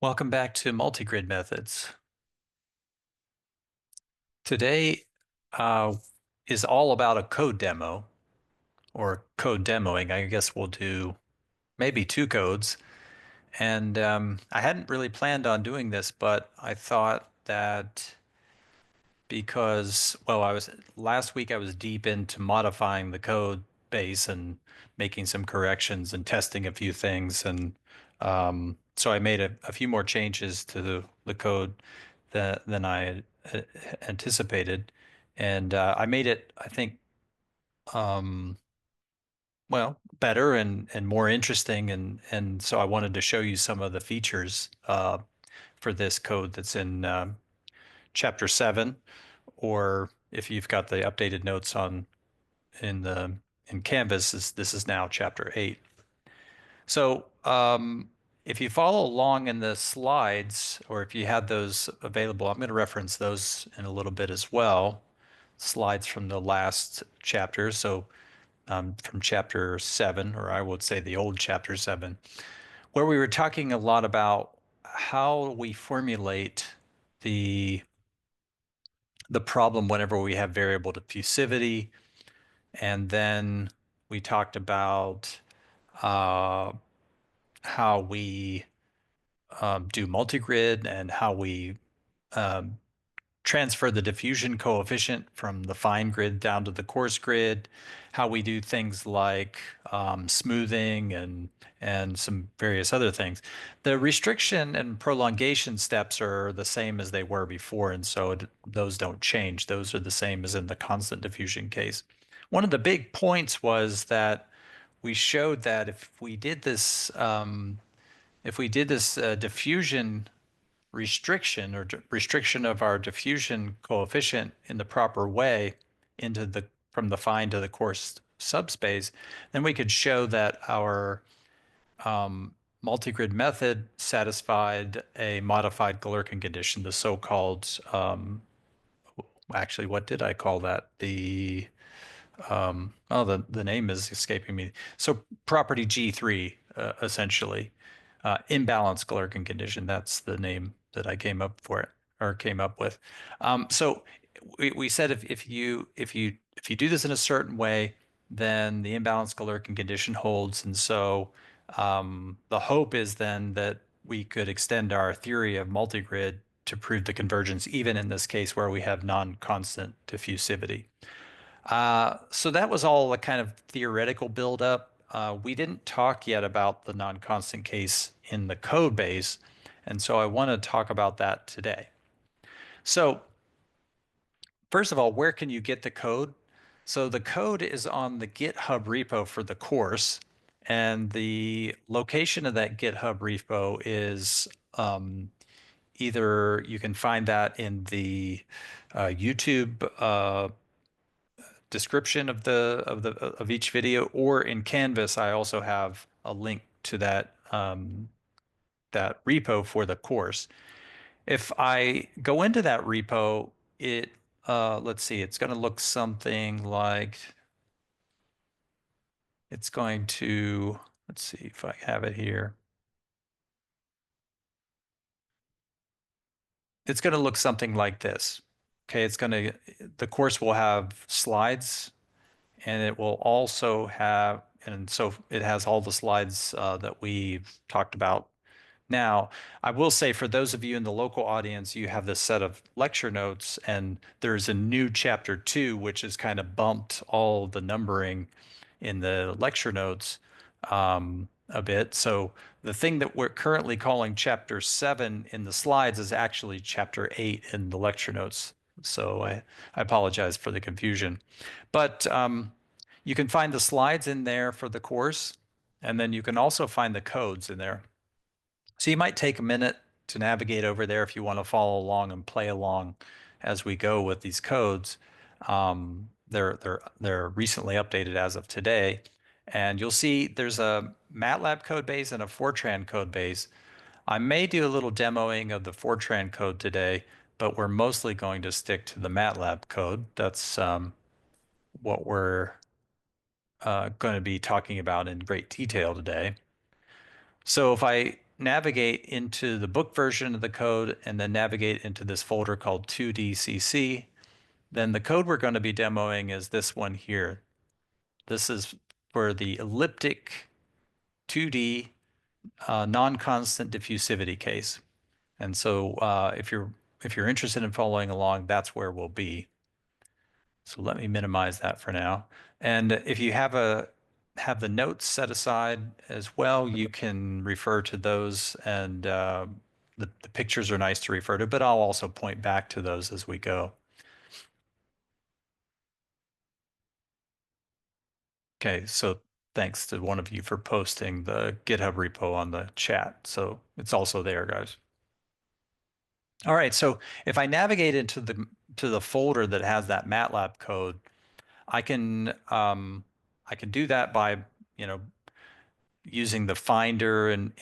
Welcome back to Multigrid Methods. Today is all about a code demo or code demoing. I guess we'll do maybe two codes. And I hadn't really planned on doing this, but I thought that because, well, I was last week I was deep into modifying the code base and making some corrections and testing a few things. And so I made a few more changes to the code than I had anticipated. And I made it, I think, um, well, better and more interesting. And so I wanted to show you some of the features for this code that's in chapter 7, or if you've got the updated notes on in Canvas, this is now chapter 8. So if you follow along in the slides, or if you had those available, I'm going to reference those in a little bit as well. Slides from the last chapter, so from chapter 7, or I would say the old chapter 7, where we were talking a lot about how we formulate the the problem whenever we have variable diffusivity. And then we talked about uh, how we do multigrid and how we um, transfer the diffusion coefficient from the fine grid down to the coarse grid, how we do things like smoothing and some various other things. The restriction and prolongation steps are the same as they were before, and so those don't change. Those are the same as in the constant diffusion case. One of the big points was that we showed that if we did this diffusion restriction or restriction of our diffusion coefficient in the proper way into the from the fine to the coarse subspace, then we could show that our multigrid method satisfied a modified Galerkin condition, the so-called, actually, what did I call that? The name is escaping me. So property G3, essentially, imbalance Galerkin condition. That's the name that I came up for it or came up with. So we said if you do this in a certain way, then the imbalance Galerkin condition holds, and so the hope is then that we could extend our theory of multigrid to prove the convergence, even in this case where we have non-constant diffusivity. So that was all a kind of theoretical buildup. We didn't talk yet about the non-constant case in the code base, and so I want to talk about that today. So first of all, where can you get the code? So the code is on the GitHub repo for the course, and the location of that GitHub repo is either you can find that in the YouTube description of each video, or in Canvas, I also have a link to that repo for the course. If I go into that repo, let's see, it's going to look something like it's going to, let's see if I have it here. It's going to look something like this. Okay, the course will have slides, and it will also have, and so it has all the slides that we've talked about. Now, I will say for those of you in the local audience, you have this set of lecture notes, and there's a new chapter 2, which has kind of bumped all the numbering in the lecture notes a bit. So the thing that we're currently calling chapter 7 in the slides is actually chapter 8 in the lecture notes. So I apologize for the confusion. But you can find the slides in there for the course, and then you can also find the codes in there. So you might take a minute to navigate over there if you want to follow along and play along as we go with these codes. They're recently updated as of today, and you'll see there's a MATLAB code base and a Fortran code base. I may do a little demoing of the Fortran code today, but we're mostly going to stick to the MATLAB code. That's what we're going to be talking about in great detail today. So if I navigate into the book version of the code and then navigate into this folder called 2DCC, then the code we're going to be demoing is this one here. This is for the elliptic 2D non-constant diffusivity case. And so if you're interested in following along, that's where we'll be. So let me minimize that for now. And if you have the notes set aside as well, you can refer to those, and the pictures are nice to refer to, but I'll also point back to those as we go. Okay, so thanks to one of you for posting the GitHub repo on the chat. So it's also there, guys. All right, so if I navigate into the folder that has that MATLAB code, I can do that by, you know, using the Finder in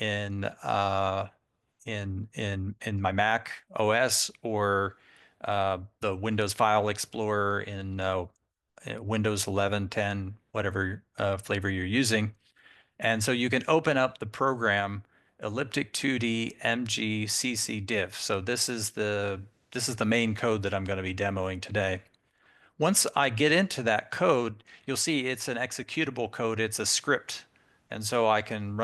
my Mac OS, or the Windows File Explorer in Windows 11, 10, whatever flavor you're using. And so you can open up the program Elliptic 2D MG diff. So this is the main code that I'm going to be demoing today. Once I get into that code, you'll see it's an executable code. It's a script. And so I can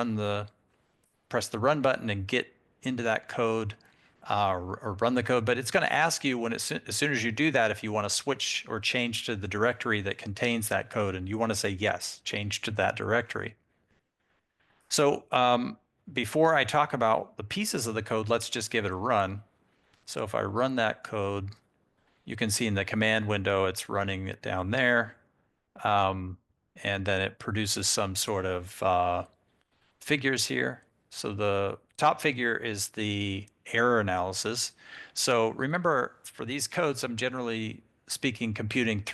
press the run button and get into that code, or run the code. But it's going to ask you as soon as you do that, if you want to switch or change to the directory that contains that code. And you want to say, yes, change to that directory. So before I talk about the pieces of the code, let's just give it a run. So if I run that code, you can see in the command window, it's running it down there. And then it produces some sort of figures here. So the top figure is the error analysis. So remember, for these codes, I'm generally speaking computing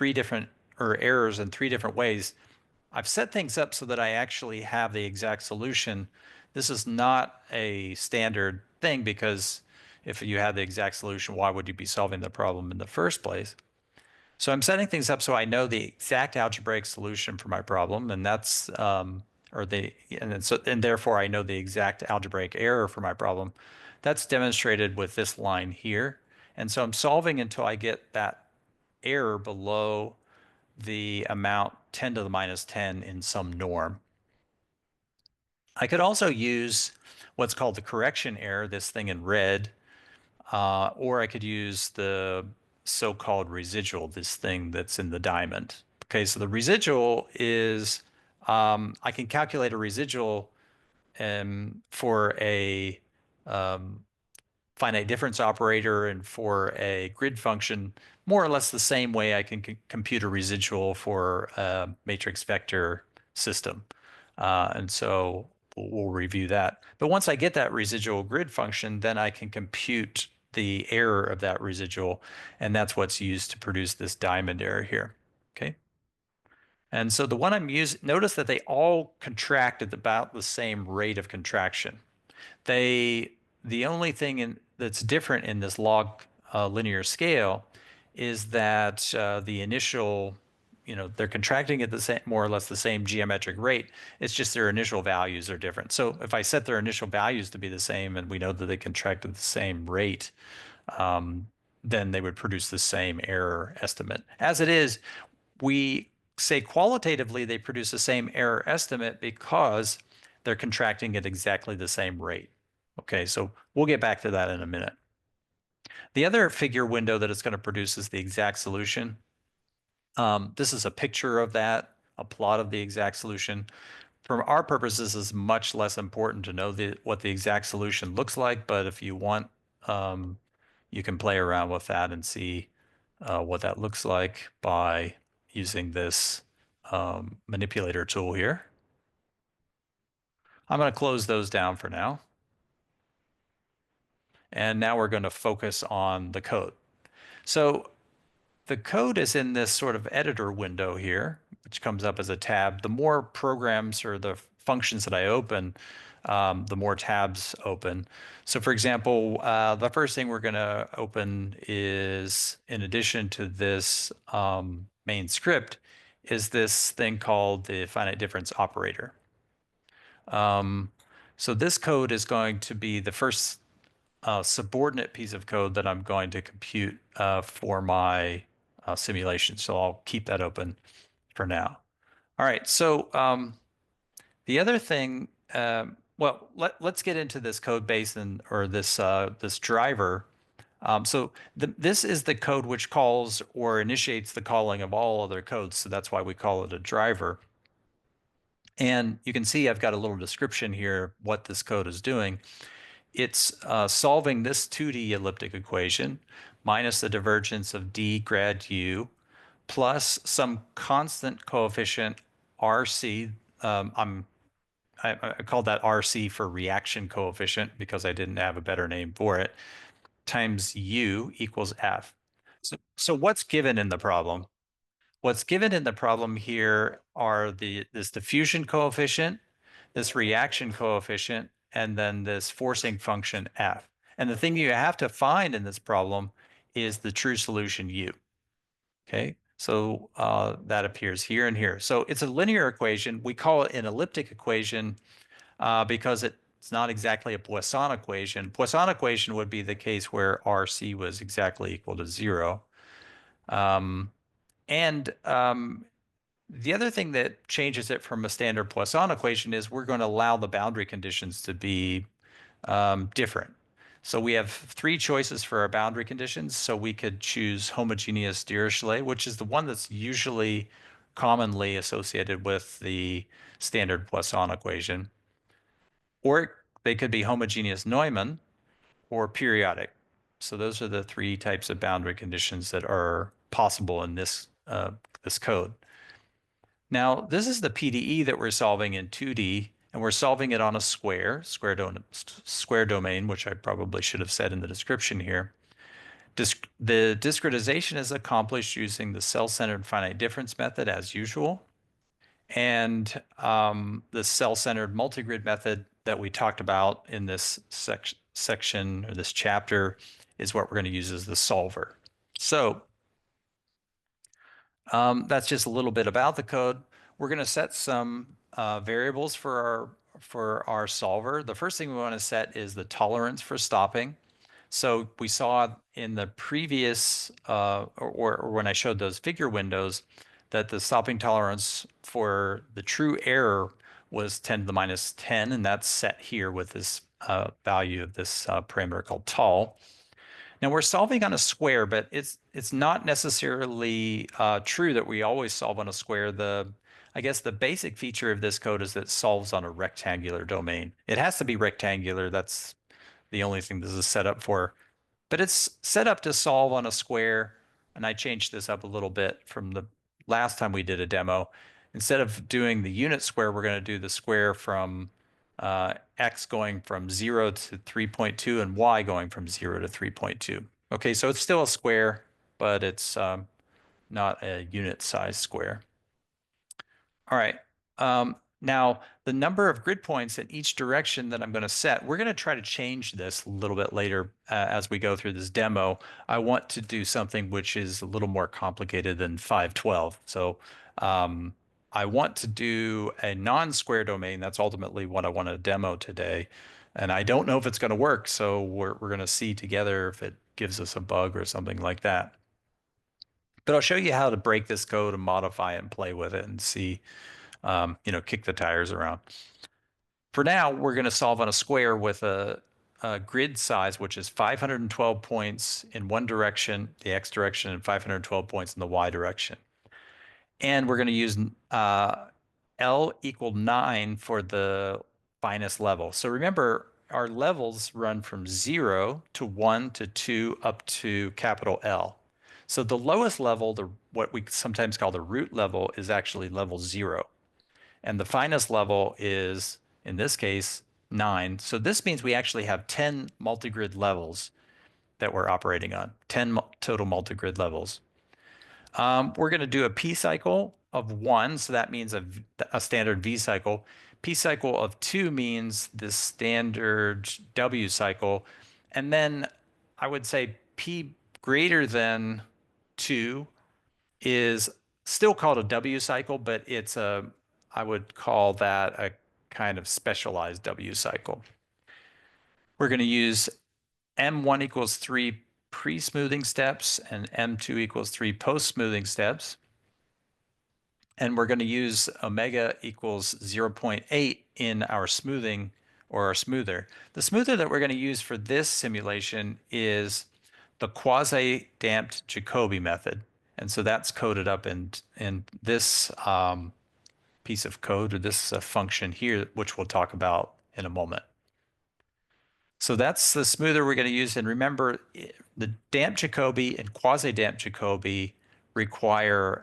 errors in three different ways. I've set things up so that I actually have the exact solution. This is not a standard thing, because if you had the exact solution, why would you be solving the problem in the first place? So I'm setting things up so I know the exact algebraic solution for my problem, and that's and therefore I know the exact algebraic error for my problem. That's demonstrated with this line here. And so I'm solving until I get that error below the amount 10 to the minus 10 in some norm. I could also use what's called the correction error, this thing in red, or I could use the so-called residual, this thing that's in the diamond. Okay, so the residual is, I can calculate a residual for a finite difference operator and for a grid function, more or less the same way I can compute a residual for a matrix vector system. And so we'll review that. But once I get that residual grid function, then I can compute the error of that residual, and that's what's used to produce this diamond error here. Okay. And so the one I'm using, notice that they all contract at about the same rate of contraction. The only thing that's different in this log linear scale is that the initial, they're contracting at the same, more or less the same geometric rate. It's just their initial values are different. So if I set their initial values to be the same, and we know that they contract at the same rate, then they would produce the same error estimate. As it is, we say qualitatively they produce the same error estimate because they're contracting at exactly the same rate. Okay, so we'll get back to that in a minute. The other figure window that it's going to produce is the exact solution. This is a picture of that, a plot of the exact solution. For our purposes, this is much less important to know what the exact solution looks like, but if you want, you can play around with that and see what that looks like by using this manipulator tool here. I'm going to close those down for now. And now we're going to focus on the code. So the code is in this sort of editor window here, which comes up as a tab. The more programs or the functions that I open, the more tabs open. So for example, the first thing we're going to open is, in addition to this main script, is this thing called the finite difference operator. So this code is going to be the first subordinate piece of code that I'm going to compute for my simulation. So I'll keep that open for now. All right, so the other thing, well, let's get into this code base and or this driver. So this is the code which calls or initiates the calling of all other codes. So that's why we call it a driver. And you can see I've got a little description here what this code is doing. It's solving this 2D elliptic equation minus the divergence of d grad u plus some constant coefficient RC. I called that RC for reaction coefficient because I didn't have a better name for it, times U equals F. So what's given in the problem? What's given in the problem here are this diffusion coefficient, this reaction coefficient, and then this forcing function F. And the thing you have to find in this problem is the true solution U. Okay, so that appears here and here. So it's a linear equation. We call it an elliptic equation because it's not exactly a Poisson equation. Poisson equation would be the case where RC was exactly equal to 0. Um, and the other thing that changes it from a standard Poisson equation is we're going to allow the boundary conditions to be different. So we have three choices for our boundary conditions. So we could choose homogeneous Dirichlet, which is the one that's usually commonly associated with the standard Poisson equation. Or they could be homogeneous Neumann or periodic. So those are the three types of boundary conditions that are possible in this code. Now, this is the PDE that we're solving in 2D, and we're solving it on a square domain, which I probably should have said in the description here. The discretization is accomplished using the cell-centered finite difference method as usual. And the cell-centered multigrid method that we talked about in this section or this chapter is what we're going to use as the solver. So that's just a little bit about the code. We're going to set some variables for our solver. The first thing we want to set is the tolerance for stopping. So we saw in the previous, or when I showed those figure windows, that the stopping tolerance for the true error was 10 to the minus 10, and that's set here with this value of this parameter called tol. Now we're solving on a square, but it's not necessarily true that we always solve on a square. I guess the basic feature of this code is that it solves on a rectangular domain. It has to be rectangular. That's the only thing this is set up for. But it's set up to solve on a square, and I changed this up a little bit from the last time we did a demo. Instead of doing the unit square, we're going to do the square from x going from 0 to 3.2 and y going from 0 to 3.2. Okay, so it's still a square, but it's not a unit size square. All right. Now, the number of grid points in each direction that I'm going to set, we're going to try to change this a little bit later as we go through this demo. I want to do something which is a little more complicated than 512. So I want to do a non-square domain. That's ultimately what I want to demo today. And I don't know if it's going to work. So we're going to see together if it gives us a bug or something like that. But I'll show you how to break this code and modify it and play with it and see, kick the tires around. For now, we're going to solve on a square with a grid size, which is 512 points in one direction, the x direction, and 512 points in the y direction. And we're going to use L equal 9 for the finest level. So remember, our levels run from 0 to 1 to 2 up to capital L. So the lowest level, what we sometimes call the root level, is actually level 0. And the finest level is, in this case, 9. So this means we actually have 10 multigrid levels that we're operating on, 10 total multigrid levels. We're going to do a P cycle of 1, so that means a standard V cycle. P cycle of 2 means the standard W cycle. And then I would say P greater than 2 is still called a W cycle, but I would call that a kind of specialized W cycle. We're going to use M1 equals 3 pre-smoothing steps and M2 equals 3 post-smoothing steps. And we're going to use omega equals 0.8 in our smoothing or our smoother. The smoother that we're going to use for this simulation is the quasi-damped Jacobi method. And so that's coded up in this piece of code, or this function here, which we'll talk about in a moment. So that's the smoother we're going to use. And remember, the damped Jacobi and quasi-damped Jacobi require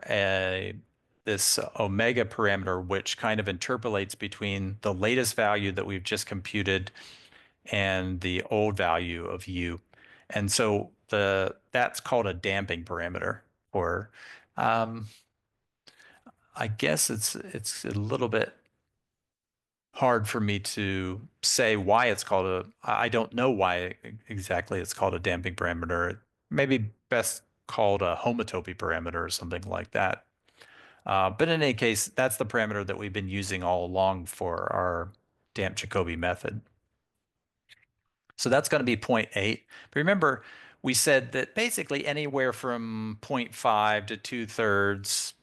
this omega parameter, which kind of interpolates between the latest value that we've just computed and the old value of u. And so that's called a damping parameter, or I guess it's a little bit hard for me to say why it's called I don't know why exactly it's called a damping parameter. Maybe best called a homotopy parameter or something like that. But in any case, that's the parameter that we've been using all along for our damped Jacobi method. So that's going to be 0.8. But remember, we said that basically anywhere from 0.5 to 2/3,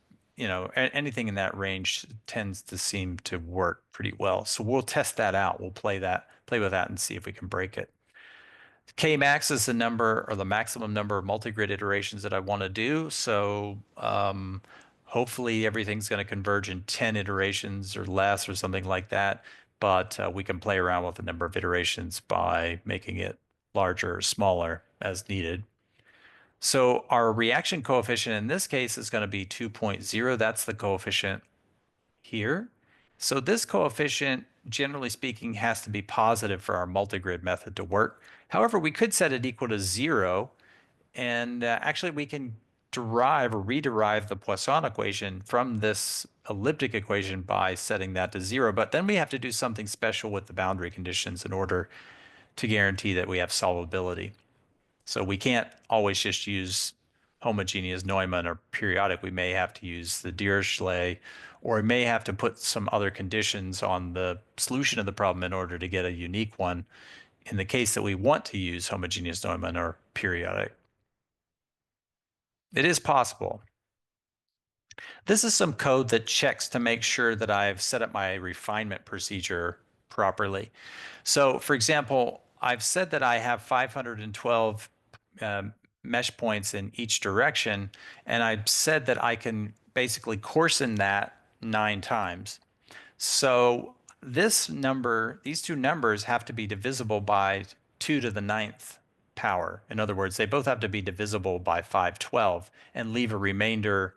anything in that range tends to seem to work pretty well. So we'll test that out. We'll play with that and see if we can break it. Kmax is the number, or the maximum number of multigrid iterations that I want to do. So hopefully everything's going to converge in 10 iterations or less or something like that. But we can play around with the number of iterations by making it larger or smaller as needed. So our reaction coefficient in this case is going to be 2.0. That's the coefficient here. So this coefficient, generally speaking, has to be positive for our multigrid method to work. However, we could set it equal to 0, and actually we can derive or rederive the Poisson equation from this elliptic equation by setting that to 0. But then we have to do something special with the boundary conditions in order to guarantee that we have solvability. So we can't always just use homogeneous Neumann or periodic. We may have to use the Dirichlet, or we may have to put some other conditions on the solution of the problem in order to get a unique one in the case that we want to use homogeneous Neumann or periodic. It is possible. This is some code that checks to make sure that I've set up my refinement procedure properly. So for example, I've said that I have 512 mesh points in each direction, and I've said that I can basically coarsen that 9 times. So these two numbers have to be divisible by 2 to the 9th power. In other words, they both have to be divisible by 512 and leave a remainder,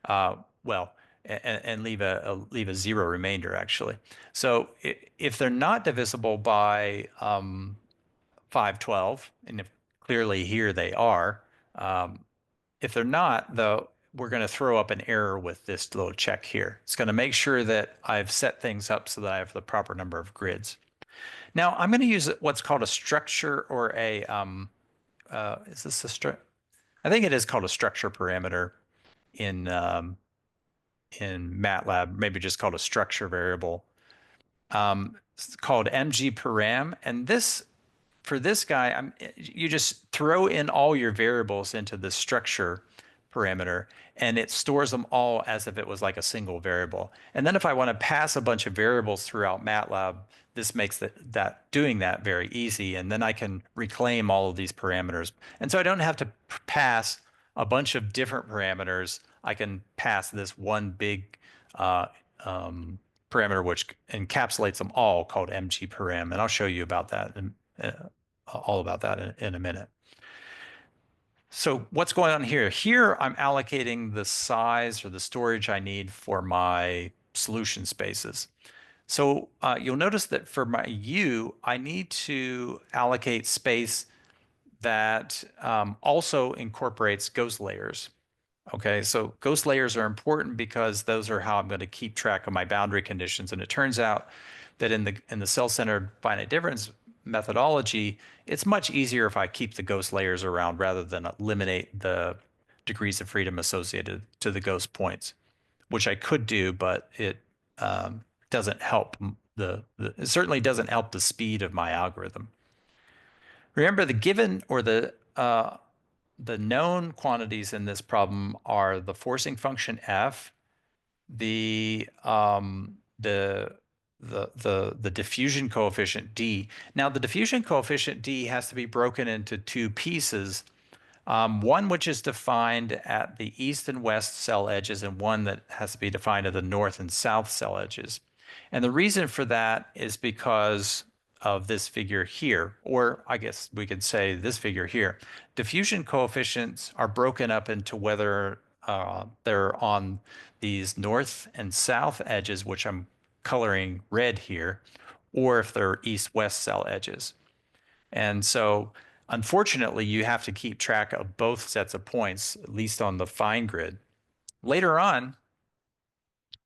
and leave a 0 remainder actually. So if they're not divisible by 512, and if clearly here they are, if they're not, though, we're going to throw up an error with this little check here. It's going to make sure that I've set things up so that I have the proper number of grids. Now I'm going to use what's called a structure, or a is this a structure? I think it is called a structure parameter in MATLAB, maybe just called a structure variable. It's called mg_param, and for this guy, you just throw in all your variables into the structure parameter, and it stores them all as if it was like a single variable. And then if I want to pass a bunch of variables throughout MATLAB, this makes doing that very easy, and then I can reclaim all of these parameters. And so I don't have to pass a bunch of different parameters. I can pass this one big parameter which encapsulates them all, called mg_param, and I'll show you about that all about that in a minute. So what's going on here? Here I'm allocating the size or the storage I need for my solution spaces. So you'll notice that for my U, I need to allocate space that also incorporates ghost layers. Okay, so ghost layers are important because those are how I'm going to keep track of my boundary conditions. And it turns out that in the cell-centered finite difference methodology, it's much easier if I keep the ghost layers around rather than eliminate the degrees of freedom associated to the ghost points, which I could do, but it doesn't help it certainly doesn't help the speed of my algorithm. Remember the given or the known quantities in this problem are the forcing function f, the diffusion coefficient d. Now the diffusion coefficient d has to be broken into two pieces, one which is defined at the east and west cell edges, and one that has to be defined at the north and south cell edges. And the reason for that is because of this figure here, or I guess we could say this figure here. Diffusion coefficients are broken up into whether they're on these north and south edges, which I'm coloring red here, or if they're east-west cell edges. And so, unfortunately, you have to keep track of both sets of points, at least on the fine grid. Later on,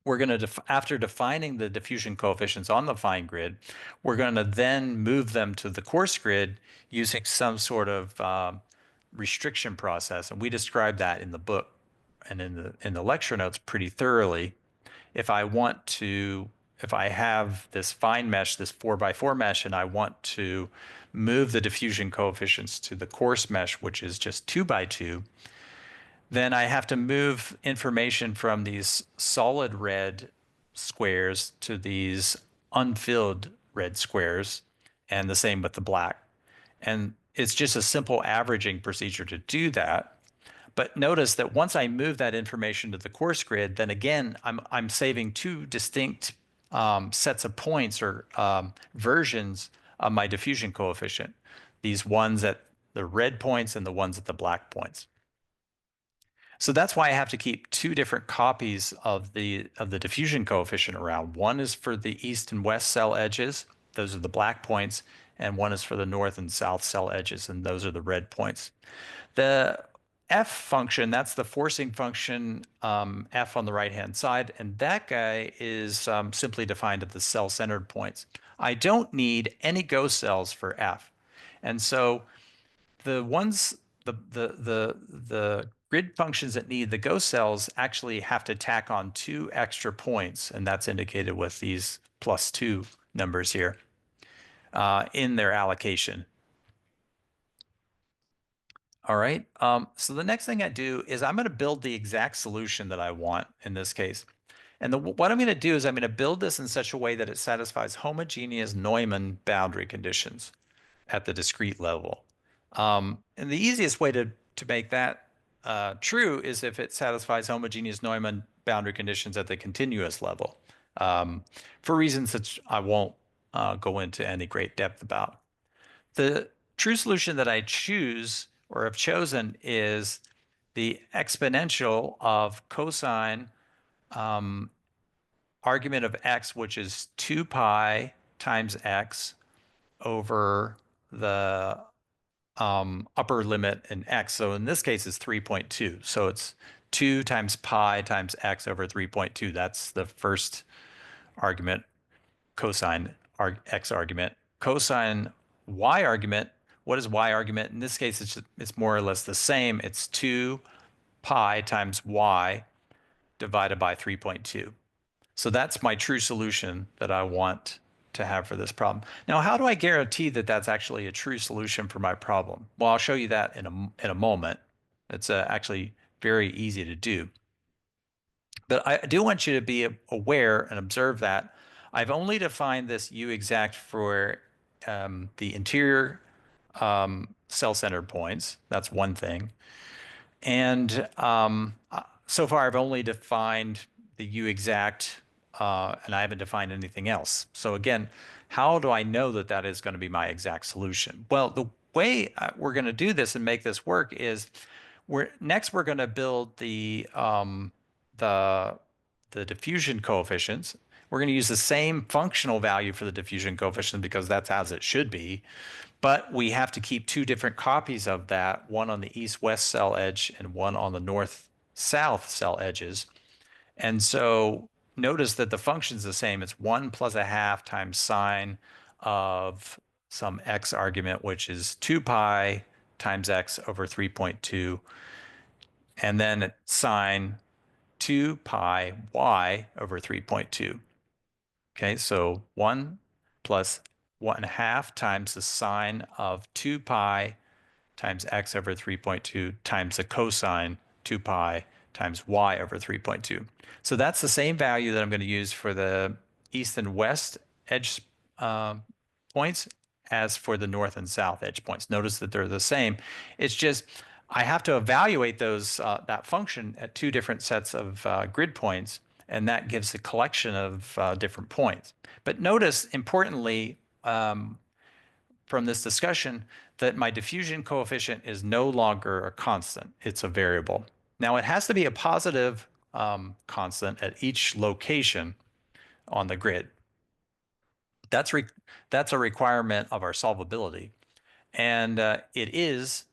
we're going to, after defining the diffusion coefficients on the fine grid, we're going to then move them to the coarse grid using some sort of restriction process. And we describe that in the book and in the lecture notes pretty thoroughly. If I want to, if I have this fine mesh, this 4x4 mesh, and I want to move the diffusion coefficients to the coarse mesh, which is just 2x2, then I have to move information from these solid red squares to these unfilled red squares, and the same with the black. And it's just a simple averaging procedure to do that. But notice that once I move that information to the coarse grid, then again, I'm saving two distinct sets of points or versions of my diffusion coefficient. These ones at the red points and the ones at the black points. So that's why I have to keep two different copies of the diffusion coefficient around. One is for the east and west cell edges, those are the black points, and one is for the north and south cell edges, and those are the red points. The f function, that's the forcing function, f on the right-hand side, and that guy is simply defined at the cell-centered points. I don't need any go cells for f. And so the ones, the grid functions that need the go cells actually have to tack on two extra points, and that's indicated with these +2 numbers here in their allocation. All right. So the next thing I do is I'm going to build the exact solution that I want in this case. And what I'm going to do is I'm going to build this in such a way that it satisfies homogeneous Neumann boundary conditions at the discrete level. And the easiest way to make that true is if it satisfies homogeneous Neumann boundary conditions at the continuous level, for reasons that I won't go into any great depth about. The true solution that I choose or have chosen is the exponential of cosine argument of x, which is 2 pi times x over the upper limit in x. So in this case, it's 3.2. So it's 2 times pi times x over 3.2. That's the first argument, cosine x argument. Cosine y argument, what is y argument? In this case, it's more or less the same. It's 2 pi times y divided by 3.2. So that's my true solution that I want to have for this problem. Now, how do I guarantee that that's actually a true solution for my problem? Well, I'll show you that in a moment. It's actually very easy to do. But I do want you to be aware and observe that I've only defined this U exact for the interior cell-centered points. That's one thing. And so far, I've only defined the U exact, and I haven't defined anything else. So again, how do I know that that is going to be my exact solution? Well, the way we're going to do this and make this work is we're going to build the diffusion coefficients. We're going to use the same functional value for the diffusion coefficient because that's as it should be. But we have to keep two different copies of that, one on the east-west cell edge and one on the north-south cell edges. And so notice that the function is the same. It's 1 plus a half times sine of some x argument, which is 2 pi times x over 3.2. And then sine 2 pi y over 3.2. Okay, so 1 plus 1/2 times the sine of 2 pi times x over 3.2 times the cosine 2 pi times y over 3.2. So that's the same value that I'm going to use for the east and west edge points as for the north and south edge points. Notice that they're the same. It's just I have to evaluate those that function at two different sets of grid points, and that gives a collection of different points. But notice, importantly, from this discussion that my diffusion coefficient is no longer a constant, it's a variable. Now it has to be a positive constant at each location on the grid. That's, that's a requirement of our solvability. And it is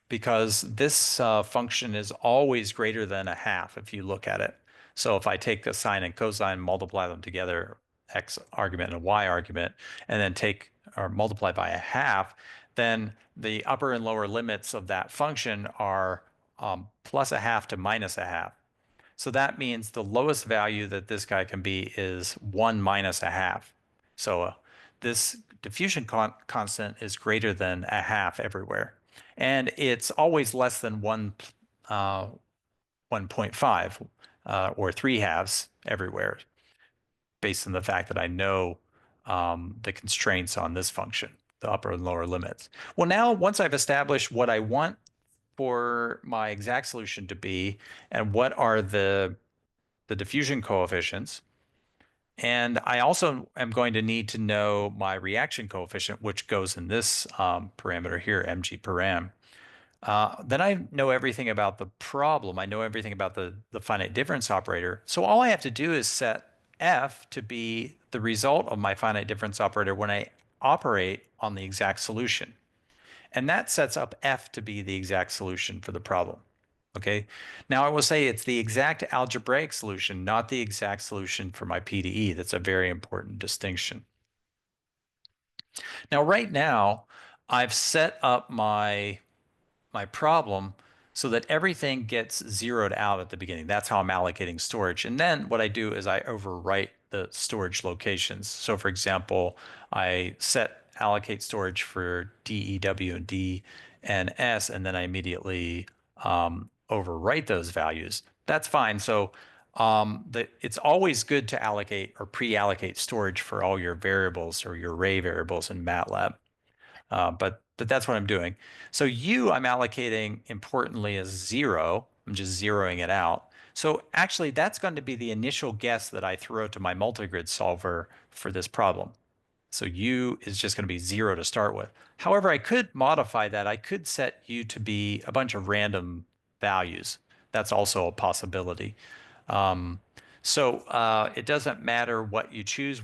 because this function is always greater than 1/2 if you look at it. So if I take the sine and cosine, multiply them together, x argument and y argument, and then take or multiply by 1/2, then the upper and lower limits of that function are plus 1/2 to minus 1/2. So that means the lowest value that this guy can be is 1 minus 1/2. So this diffusion constant is greater than 1/2 everywhere. And it's always less than 1.5 or 3/2 everywhere, based on the fact that I know the constraints on this function, the upper and lower limits. Well, now once I've established what I want for my exact solution to be and what are the diffusion coefficients. And I also am going to need to know my reaction coefficient, which goes in this parameter here, mg/param. Then I know everything about the problem. I know everything about the finite difference operator. So all I have to do is set f to be the result of my finite difference operator when I operate on the exact solution. And that sets up f to be the exact solution for the problem. Okay. Now I will say it's the exact algebraic solution, not the exact solution for my PDE. That's a very important distinction. Now, right now, I've set up my problem so that everything gets zeroed out at the beginning. That's how I'm allocating storage. And then what I do is I overwrite the storage locations. So for example, I set allocate storage for D, E, W, and D and S, and then I immediately overwrite those values. That's fine. So it's always good to allocate or pre-allocate storage for all your variables or your array variables in MATLAB. But that's what I'm doing. So U I'm allocating importantly as 0. I'm just zeroing it out. So actually that's going to be the initial guess that I throw to my multigrid solver for this problem. So U is just going to be 0 to start with. However, I could modify that. I could set U to be a bunch of random values. That's also a possibility. It doesn't matter what you choose.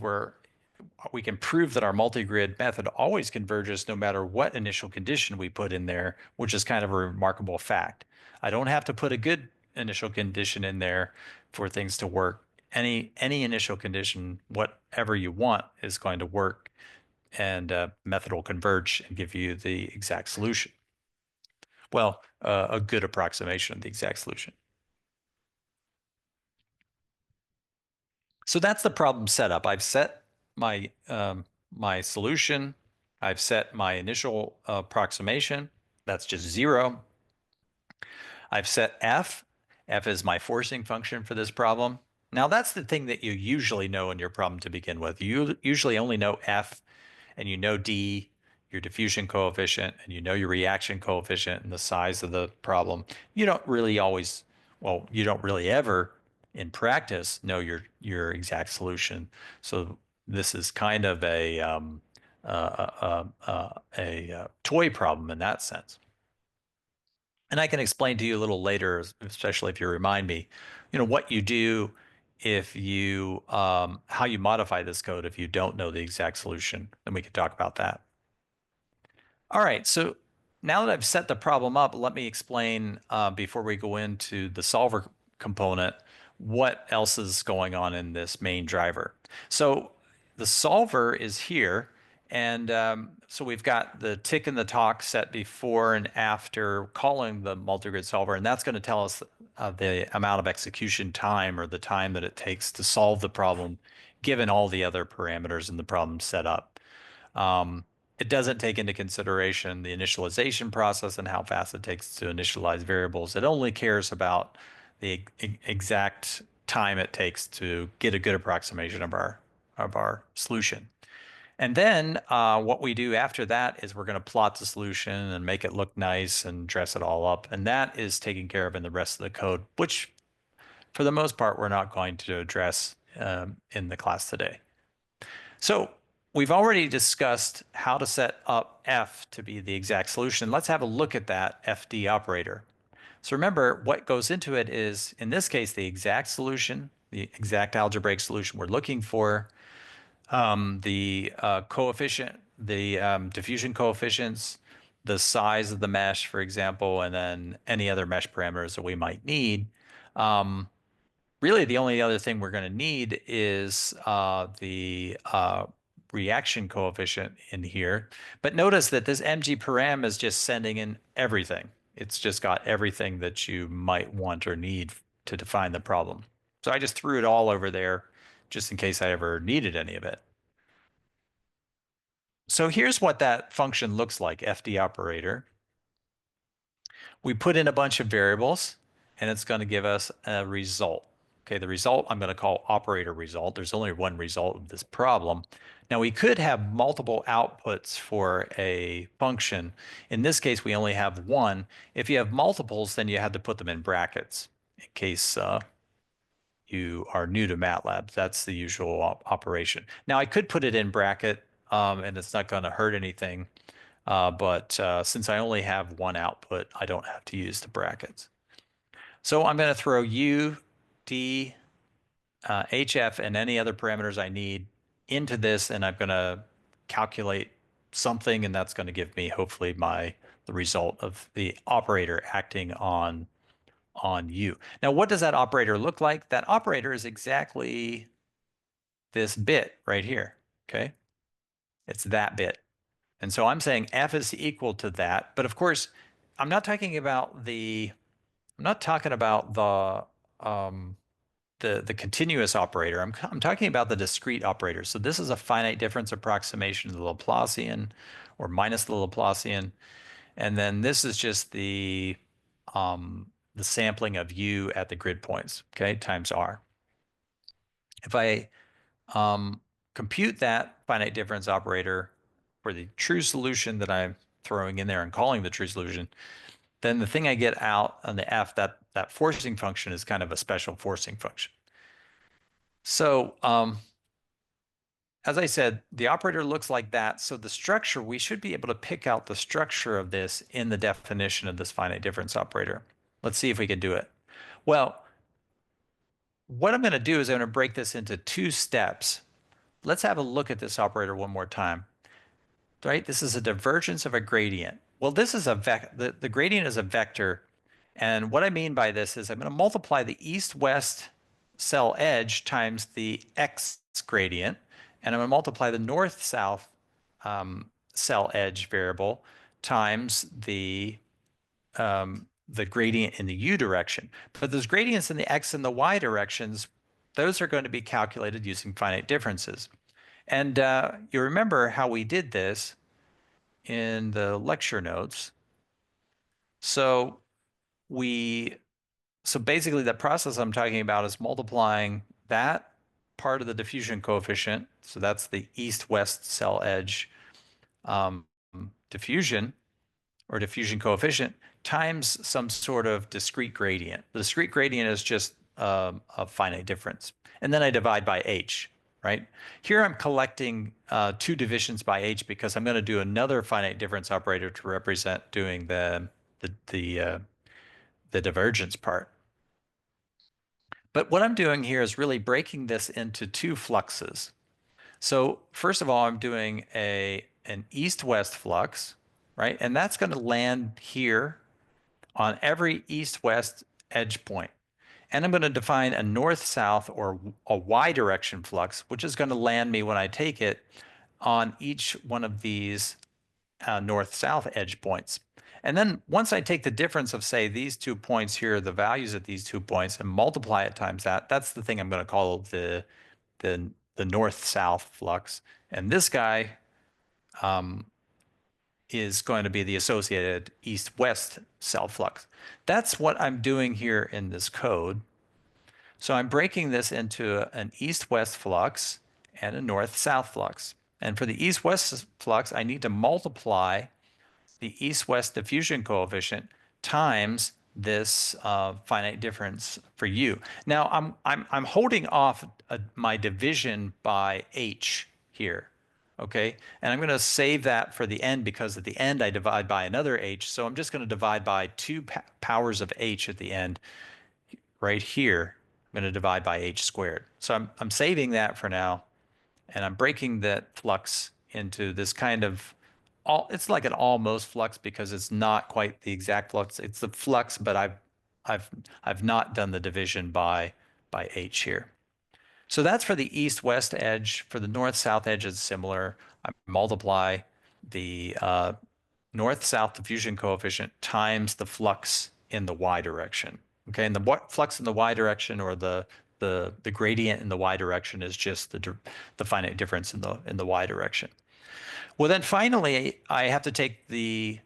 We can prove that our multigrid method always converges no matter what initial condition we put in there, which is kind of a remarkable fact. I don't have to put a good initial condition in there for things to work. Any initial condition, whatever you want, is going to work, and method will converge and give you the exact solution. Well, a good approximation of the exact solution. So that's the problem setup. I've set my my solution. I've set my initial approximation. That's just 0. I've set f. F is my forcing function for this problem. Now that's the thing that you usually know in your problem to begin with. You usually only know f, and you know d, your diffusion coefficient, and you know your reaction coefficient and the size of the problem. You don't really always, well, you don't really ever in practice know your exact solution. So this is kind of a toy problem in that sense. And I can explain to you a little later, especially if you remind me, what you do if you how you modify this code if you don't know the exact solution. Then we can talk about that. All right, so now that I've set the problem up, let me explain before we go into the solver component what else is going on in this main driver. So the solver is here, and so we've got the tick and the talk set before and after calling the multigrid solver, and that's going to tell us the amount of execution time or the time that it takes to solve the problem given all the other parameters in the problem set up. Um, it doesn't take into consideration the initialization process and how fast it takes to initialize variables. It only cares about the exact time it takes to get a good approximation of our solution. And then what we do after that is we're going to plot the solution and make it look nice and dress it all up. And that is taken care of in the rest of the code, which for the most part, we're not going to address in the class today. So we've already discussed how to set up F to be the exact solution. Let's have a look at that FD operator. So remember, what goes into it is, in this case, the exact solution, the exact algebraic solution we're looking for, the coefficient, the diffusion coefficients, the size of the mesh, for example, and then any other mesh parameters that we might need. Really, the only other thing we're going to need is the reaction coefficient in here. But notice that this mg_param is just sending in everything. It's just got everything that you might want or need to define the problem. So I just threw it all over there just in case I ever needed any of it. So here's what that function looks like, FD operator. We put in a bunch of variables, and it's going to give us a result. Okay, the result I'm going to call operator result. There's only one result of this problem. Now we could have multiple outputs for a function. In this case, we only have one. If you have multiples, then you have to put them in brackets in case you are new to MATLAB. That's the usual operation. Now I could put it in bracket, and it's not going to hurt anything. But since I only have one output, I don't have to use the brackets. So I'm going to throw U, D, HF, and any other parameters I need into this, and I'm going to calculate something, and that's going to give me hopefully the result of the operator acting on U. Now, what does that operator look like? That operator is exactly this bit right here. Okay, it's that bit. And so I'm saying F is equal to that. But of course, I'm not talking about the the continuous operator. I'm talking about the discrete operator. So this is a finite difference approximation of the Laplacian or minus the Laplacian. And then this is just the sampling of U at the grid points, okay, times R. If I compute that finite difference operator for the true solution that I'm throwing in there and calling the true solution, then the thing I get out on the F, that forcing function is kind of a special forcing function. So as I said, the operator looks like that. So the structure, we should be able to pick out the structure of this in the definition of this finite difference operator. Let's see if we can do it. Well, what I'm going to do is I'm going to break this into two steps. Let's have a look at this operator one more time. Right? This is a divergence of a gradient. Well, this is the gradient is a vector. And what I mean by this is I'm going to multiply the east-west cell edge times the x gradient. And I'm going to multiply the north-south cell edge variable times the gradient in the u direction. But those gradients in the x and the y directions, those are going to be calculated using finite differences. And you remember how we did this in the lecture notes. So basically the process I'm talking about is multiplying that part of the diffusion coefficient. So that's the east-west cell edge diffusion or diffusion coefficient times some sort of discrete gradient. The discrete gradient is just a finite difference. And then I divide by h. Right? Here I'm collecting two divisions by h because I'm going to do another finite difference operator to represent doing the divergence part. But what I'm doing here is really breaking this into two fluxes. So first of all, I'm doing an east-west flux, right? And that's going to land here on every east-west edge point. And I'm going to define a north-south or a y-direction flux, which is going to land me when I take it on each one of these north-south edge points. And then once I take the difference of, say, these 2 points here, the values at these 2 points, and multiply it times that, that's the thing I'm going to call the the north-south flux, and this guy is going to be the associated east-west cell flux. That's what I'm doing here in this code. So I'm breaking this into an east-west flux and a north-south flux. And for the east-west flux, I need to multiply the east-west diffusion coefficient times this finite difference for u. Now I'm holding off my division by h here, okay? And I'm going to save that for the end because at the end I divide by another h. So I'm just going to divide by two powers of h at the end right here. I'm going to divide by h squared. So I'm saving that for now, and I'm breaking that flux into this kind of it's like an almost flux because it's not quite the exact flux. It's the flux, but I've I've not done the division by h here. So that's for the east-west edge. For the north-south edge, it's similar. I multiply the north-south diffusion coefficient times the flux in the y direction. Okay, and the flux in the y direction, or the gradient in the y direction, is just the finite difference in the y direction. Well, then finally, I have to take the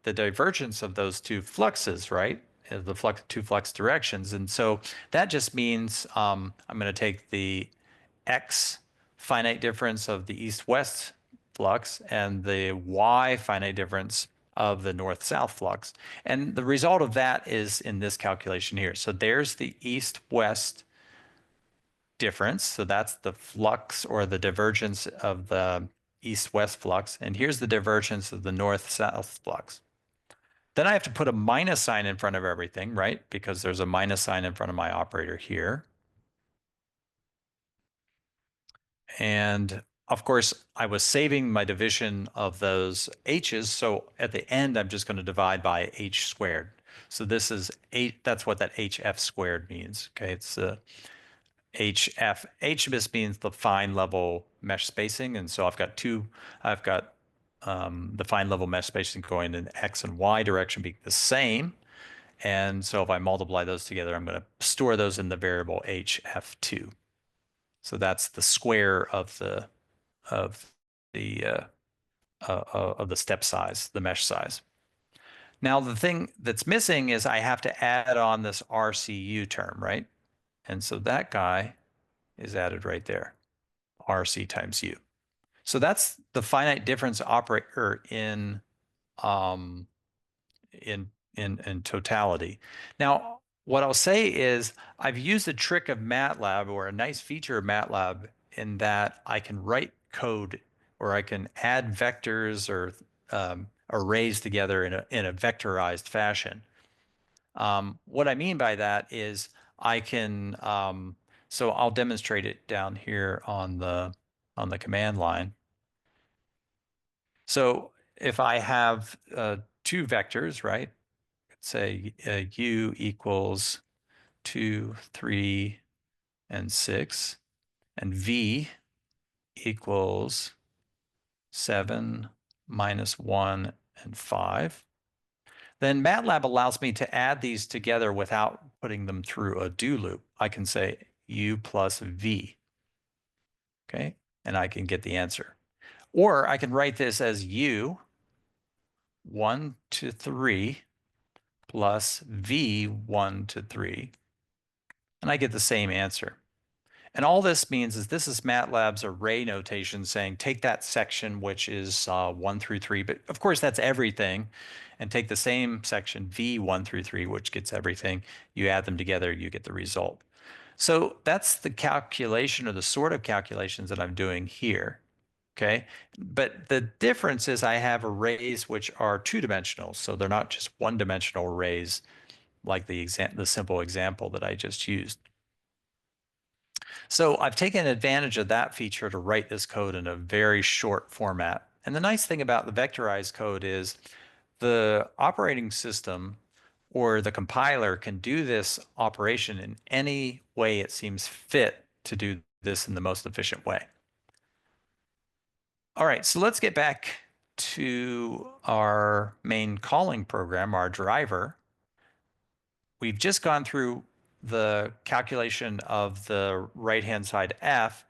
divergence of those two fluxes, right? The two flux directions, and so that just means I'm going to take the x finite difference of the east-west flux and the y finite difference of the north-south flux. And the result of that is in this calculation here. So there's the east-west difference. So that's the flux or the divergence of the east-west flux. And here's the divergence of the north-south flux. Then I have to put a minus sign in front of everything, right? Because there's a minus sign in front of my operator here. And of course, I was saving my division of those h's. So at the end, I'm just going to divide by h squared. So this is 8. That's what that hf squared means. Okay, it's hf. H just means the fine level mesh spacing. And so I've got the fine level mesh spacing going in x and y direction being the same. And so if I multiply those together, I'm going to store those in the variable hf2. So that's the square of the of the step size, the mesh size. Now the thing that's missing is I have to add on this RCU term, right? And so that guy is added right there, RC times U. So that's the finite difference operator um, in totality. Now, what I'll say is I've used a trick of MATLAB, or a nice feature of MATLAB, in that I can write code, or I can add vectors or arrays together in a vectorized fashion. What I mean by that is I can, so I'll demonstrate it down here on the command line. So if I have two vectors, right? Say u equals 2, 3, and 6, and v equals 7, -1, and 5. Then MATLAB allows me to add these together without putting them through a do loop. I can say u plus v, okay? And I can get the answer. Or I can write this as u 1 to 3 plus v 1 to 3, and I get the same answer. And all this means is this is MATLAB's array notation saying take that section which is 1 through 3, but of course that's everything, and take the same section v1 through 3, which gets everything. You add them together, you get the result. So that's the calculation, or the sort of calculations that I'm doing here. Okay, but the difference is I have arrays which are two-dimensional, so they're not just one-dimensional arrays like the simple example that I just used. So I've taken advantage of that feature to write this code in a very short format. And the nice thing about the vectorized code is the operating system or the compiler can do this operation in any way it seems fit to do this in the most efficient way. All right, so let's get back to our main calling program, our driver. We've just gone through the calculation of the right-hand side f,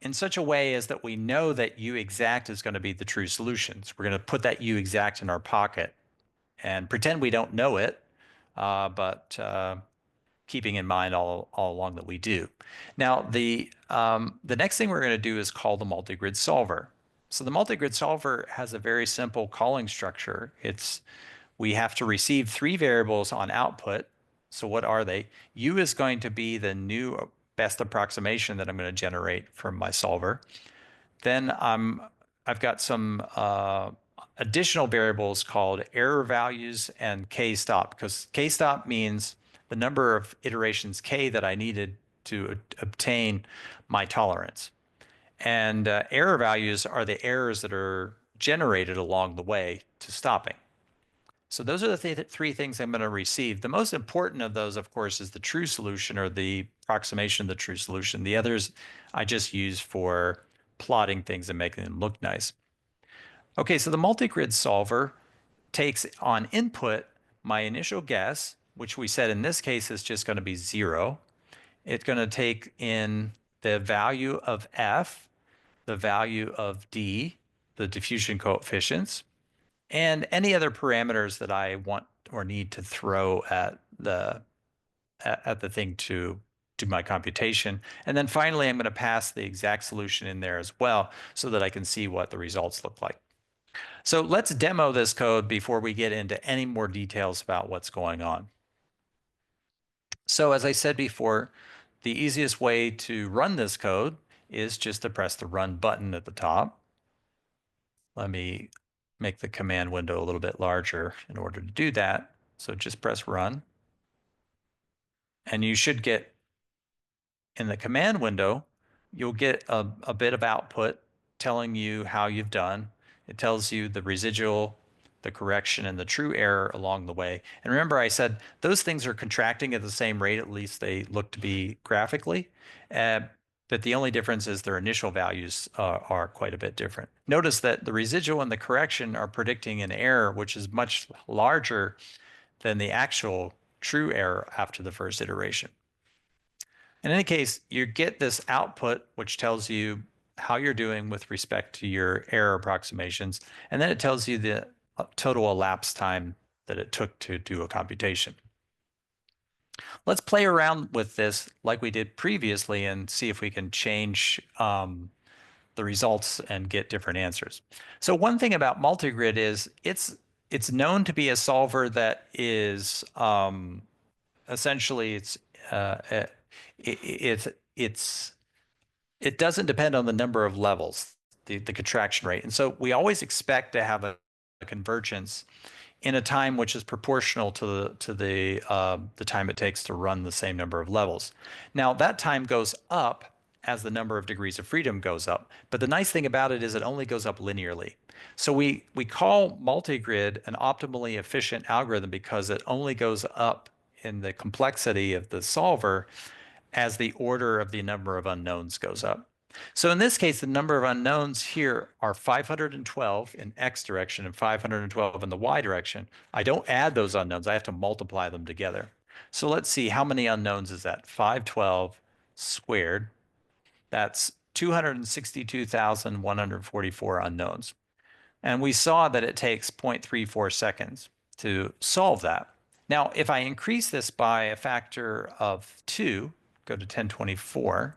in such a way as that we know that U exact is going to be the true solution. So we're going to put that U exact in our pocket and pretend we don't know it, but keeping in mind all along that we do. Now, the next thing we're going to do is call the multigrid solver. So the multigrid solver has a very simple calling structure. We have to receive three variables on output. So what are they? U is going to be the new best approximation that I'm going to generate from my solver. Then I've got some additional variables called error values and k-stop, because k-stop means the number of iterations k that I needed to obtain my tolerance. And error values are the errors that are generated along the way to stopping. So those are the three things I'm going to receive. The most important of those, of course, is the true solution or the approximation of the true solution. The others I just use for plotting things and making them look nice. Okay, so the multigrid solver takes on input my initial guess, which we said in this case is just going to be 0. It's going to take in the value of F, the value of D, the diffusion coefficients, and any other parameters that I want or need to throw at the thing to do my computation. And then finally, I'm going to pass the exact solution in there as well so that I can see what the results look like. So let's demo this code before we get into any more details about what's going on. So as I said before, the easiest way to run this code is just to press the run button at the top. Let me make the command window a little bit larger in order to do that. So just press run. And you should get, in the command window, you'll get a bit of output telling you how you've done. It tells you the residual, the correction, and the true error along the way. And remember, I said those things are contracting at the same rate, at least they look to be graphically. But the only difference is their initial values are quite a bit different. Notice that the residual and the correction are predicting an error which is much larger than the actual true error after the first iteration. In any case, you get this output, which tells you how you're doing with respect to your error approximations, and then it tells you the total elapsed time that it took to do a computation. Let's play around with this like we did previously and see if we can change the results and get different answers. So one thing about multigrid is it's known to be a solver that is essentially it doesn't depend on the number of levels, the contraction rate. And so we always expect to have a convergence in a time which is proportional to the time it takes to run the same number of levels. Now that time goes up as the number of degrees of freedom goes up. But the nice thing about it is it only goes up linearly. So we call multigrid an optimally efficient algorithm because it only goes up in the complexity of the solver as the order of the number of unknowns goes up. So in this case, the number of unknowns here are 512 in X direction and 512 in the Y direction. I don't add those unknowns. I have to multiply them together. So let's see, how many unknowns is that? 512 squared. That's 262,144 unknowns. And we saw that it takes 0.34 seconds to solve that. Now, if I increase this by a factor of 2, go to 1024.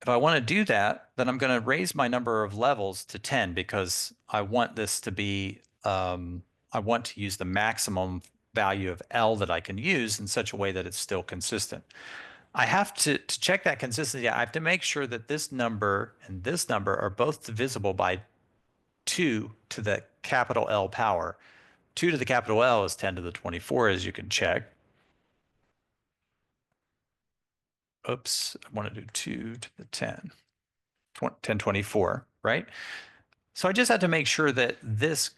If I want to do that, then I'm going to raise my number of levels to 10 because I want this to be, I want to use the maximum value of L that I can use in such a way that it's still consistent. I have to check that consistency. I have to make sure that this number and this number are both divisible by 2 to the capital L power. 2 to the capital L is 10 to the 24, as you can check. Oops, I want to do 2 to the 10. 1024, right? So I just have to make sure that these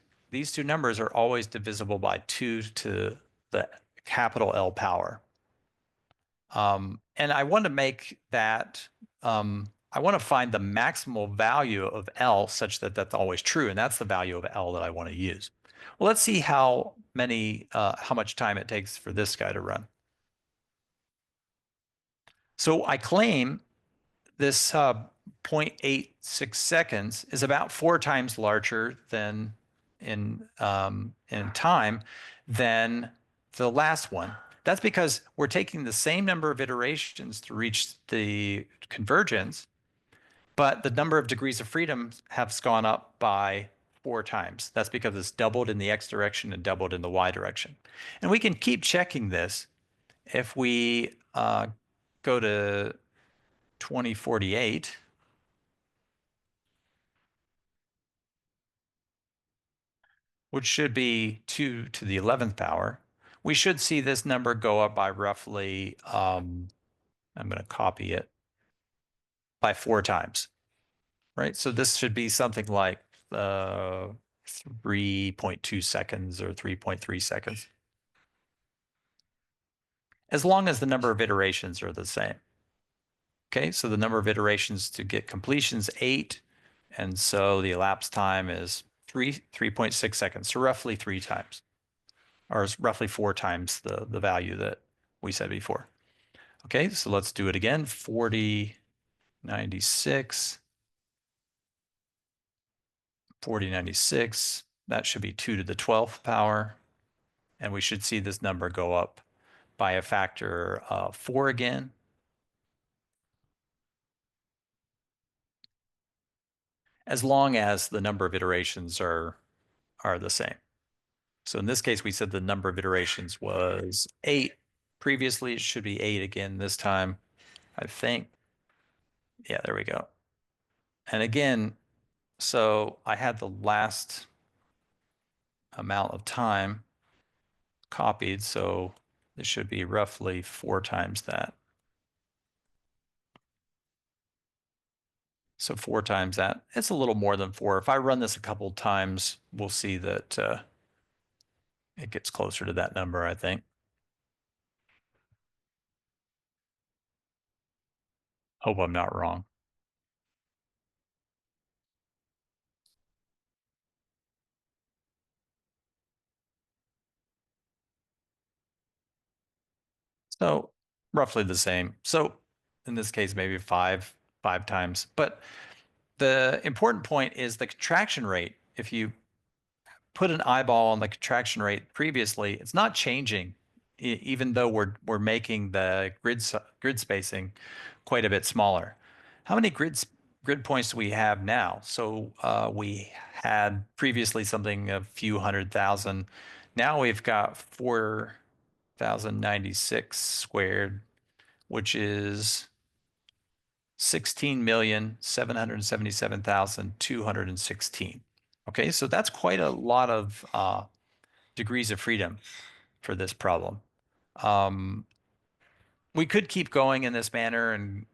two numbers are always divisible by 2 to the capital L power. And I want to make that, I want to find the maximal value of L such that that's always true, and that's the value of L that I want to use. Well, let's see how much time it takes for this guy to run. So I claim this 0.86 seconds is about 4 times larger than in time than the last one. That's because we're taking the same number of iterations to reach the convergence, but the number of degrees of freedom has gone up by 4 times. That's because it's doubled in the x direction and doubled in the y direction. And we can keep checking this if we go to 2048, which should be 2 to the 11th power. We should see this number go up by roughly, I'm going to copy it, by 4 times, right? So this should be something like 3.2 seconds or 3.3 seconds, as long as the number of iterations are the same. Okay, so the number of iterations to get completion is 8, and so the elapsed time is 3.6 seconds, so roughly 3 times, or roughly 4 times the value that we said before. Okay, so let's do it again. 4096, 4096. That should be 2 to the 12th power. And we should see this number go up by a factor of 4 again. As long as the number of iterations are the same. So in this case, we said the number of iterations was 8. Previously, it should be 8 again this time, I think. Yeah, there we go. And again, so I had the last amount of time copied, so this should be roughly 4 times that. So 4 times that. It's a little more than 4. If I run this a couple times, we'll see that it gets closer to that number, I think. Hope I'm not wrong. So roughly the same. So in this case, maybe five times. But the important point is the contraction rate. If you put an eyeball on the contraction rate previously, it's not changing, even though we're making the grid spacing quite a bit smaller. How many grid points do we have now? So we had previously something a few 100,000. Now we've got 4,096 squared, which is 16,777,216. Okay, so that's quite a lot of degrees of freedom for this problem. We could keep going in this manner, and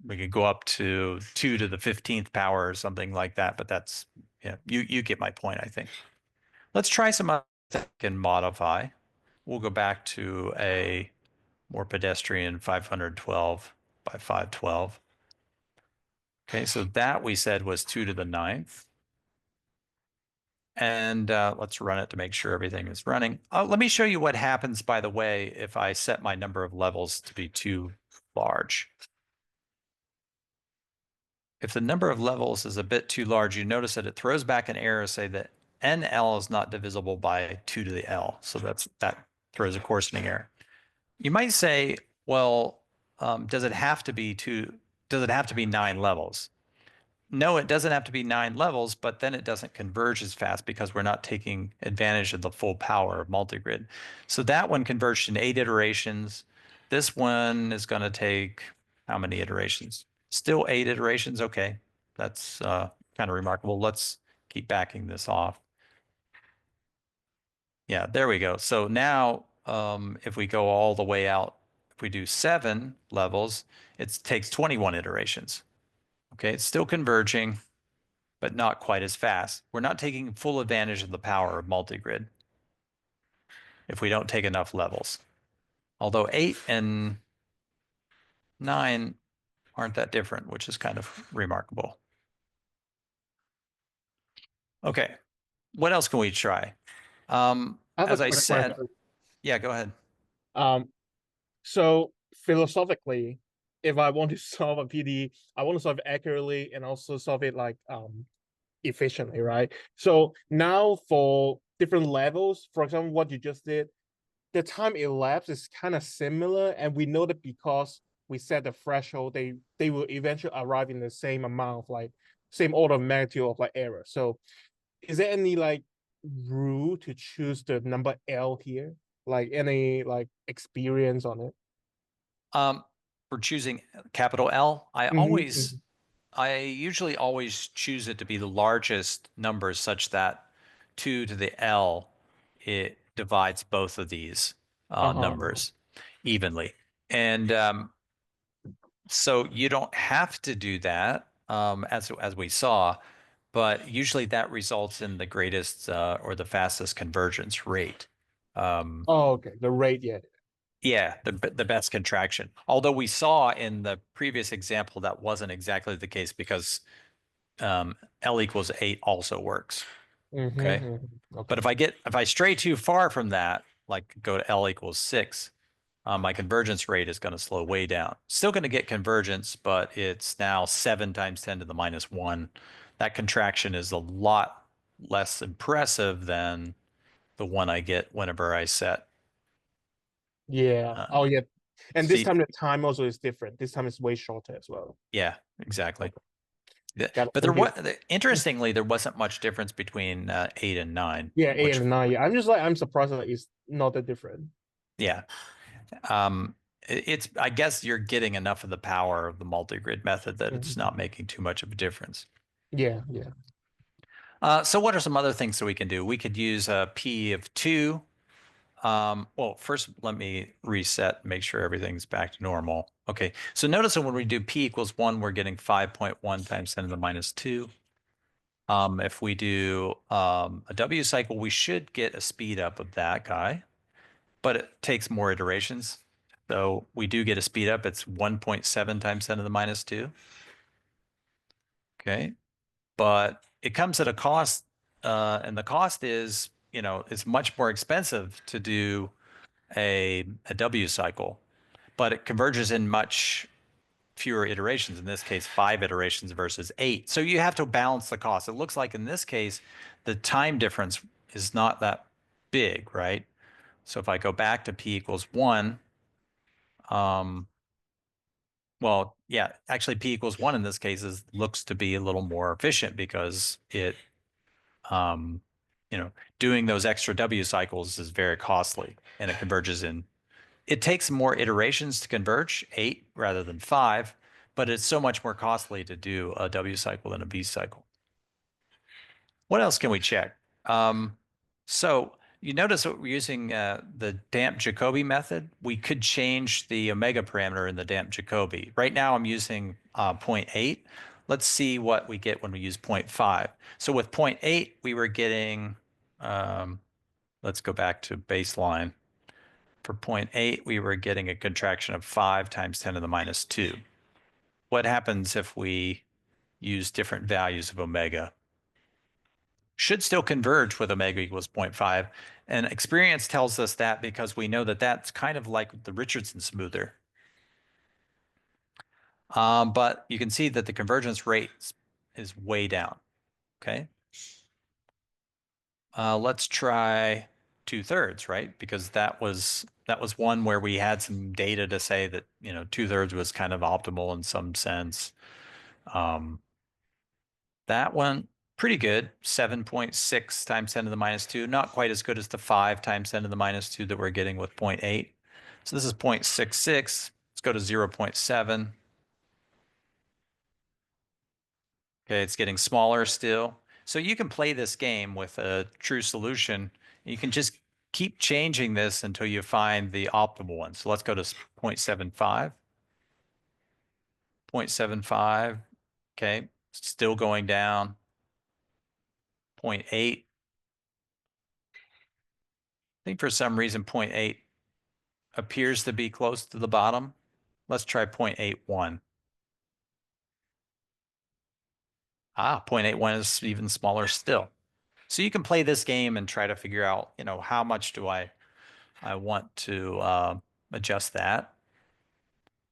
we could go up to 2 to the 15th power or something like that. But that's, yeah, you get my point, I think. Let's try some other things we can modify. We'll go back to a more pedestrian 512 by 512. Okay, so that we said was 2 to the 9th. And let's run it to make sure everything is running. Let me show you what happens, by the way, if I set my number of levels to be too large. If the number of levels is a bit too large, you notice that it throws back an error say that NL is not divisible by 2 to the L. So that throws a coarsening error. You might say, well, does it have to be 9 levels? No, it doesn't have to be 9 levels, but then it doesn't converge as fast because we're not taking advantage of the full power of multigrid. So that one converged in 8 iterations. This one is going to take how many iterations? Still 8 iterations. Okay, that's kind of remarkable. Let's keep backing this off. Yeah, there we go. So now if we go all the way out, if we do 7 levels, it takes 21 iterations. Okay, it's still converging, but not quite as fast. We're not taking full advantage of the power of multigrid if we don't take enough levels. Although 8 and 9 aren't that different, which is kind of remarkable. Okay, what else can we try? I have a As I quick said, question. yeah, go ahead. Um, So philosophically, if I want to solve a PD, I want to solve it accurately and also solve it like efficiently, right? So now for different levels, for example, what you just did, the time elapsed is kind of similar, and we know that because we set the threshold, they will eventually arrive in the same amount of like same order of magnitude of like error. So is there any like rule to choose the number L here? Like any like experience on it? Um, for choosing capital L, Mm-hmm. I usually always choose it to be the largest number such that 2 to the L, it divides both of these Uh-huh. numbers evenly. And so you don't have to do that, as we saw, but usually that results in the greatest or the fastest convergence rate. Um, Oh, okay. The rate, yeah. yeah, the best contraction. Although we saw in the previous example that wasn't exactly the case because L equals 8 also works. Okay. But Okay. if I stray too far from that, like go to L equals 6, my convergence rate is going to slow way down. Still going to get convergence, but it's now 7 times 10 to the minus 1. That contraction is a lot less impressive than the one I get whenever I set. Yeah. Uh, Oh, yeah. And this see, time the time also is different. This time it's way shorter as well. yeah, exactly. Okay. Got it. But Thank you. interestingly, there wasn't much difference between 8 and 9, Yeah, eight which, and nine. Yeah. I'm just like I'm surprised that it's not that different. yeah. Um, it's, I guess you're getting enough of the power of the multi-grid method that it's Mhm. not making too much of a difference. Yeah, yeah. So what are some other things that we can do? We could use a P of 2. Well, first, let me reset and make sure everything's back to normal. Okay, so notice that when we do P equals 1, we're getting 5.1 times 10 to the minus 2. If we do a W cycle, we should get a speed up of that guy, but it takes more iterations. So we do get a speed up. It's 1.7 times 10 to the minus 2. Okay. But it comes at a cost, and the cost is, it's much more expensive to do a W cycle, but it converges in much fewer iterations, in this case, 5 iterations versus 8. So you have to balance the cost. It looks like in this case, the time difference is not that big, right? So if I go back to P equals 1, um, well, yeah, actually P equals 1 in this case looks to be a little more efficient because um, you know, doing those extra W cycles is very costly and it converges in. It takes more iterations to converge, 8 rather than 5, but it's so much more costly to do a W cycle than a V cycle. What else can we check? So you notice that we're using the damp Jacobi method. We could change the omega parameter in the damp Jacobi. Right now I'm using zero point 0.8. Let's see what we get when we use 0.5. So with zero point 0.8, we were getting, um, let's go back to baseline. For zero point 0.8, we were getting a contraction of 5 times 10 to the minus 2. What happens if we use different values of omega? Should still converge with omega equals zero point 0.5. And experience tells us that because we know that that's kind of like the Richardson smoother. But you can see that the convergence rate is way down. Okay. Let's try 2/3, right? Because that was one where we had some data to say that 2/3 was kind of optimal in some sense. Um, that one pretty good, 7.6 times 10 to the minus 2. Not quite as good as the 5 times 10 to the minus 2 that we're getting with 0.8. So this is 0.66. Let's go to 0.7. Okay, it's getting smaller still. So you can play this game with a true solution. You can just keep changing this until you find the optimal one. So let's go to 0.75. 0.75. Okay, still going down. 0.8. I think for some reason 0.8 appears to be close to the bottom. Let's try 0.81. 0.81 is even smaller still. So you can play this game and try to figure out, how much do I want to adjust that.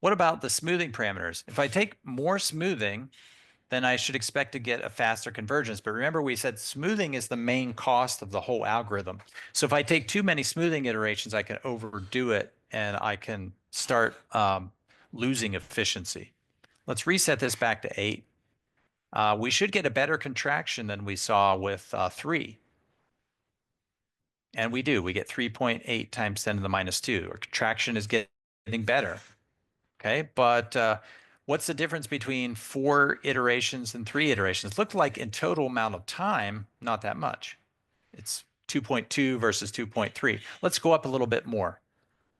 What about the smoothing parameters? If I take more smoothing, then I should expect to get a faster convergence. But remember, we said smoothing is the main cost of the whole algorithm. So if I take too many smoothing iterations, I can overdo it and I can start losing efficiency. Let's reset this back to 8. We should get a better contraction than we saw with 3. And we do. We get 3.8 times 10 to the minus 2. Our contraction is getting better. Okay, but what's the difference between 4 iterations and 3 iterations? Looked like in total amount of time, not that much. It's 2.2 versus 2.3. Let's go up a little bit more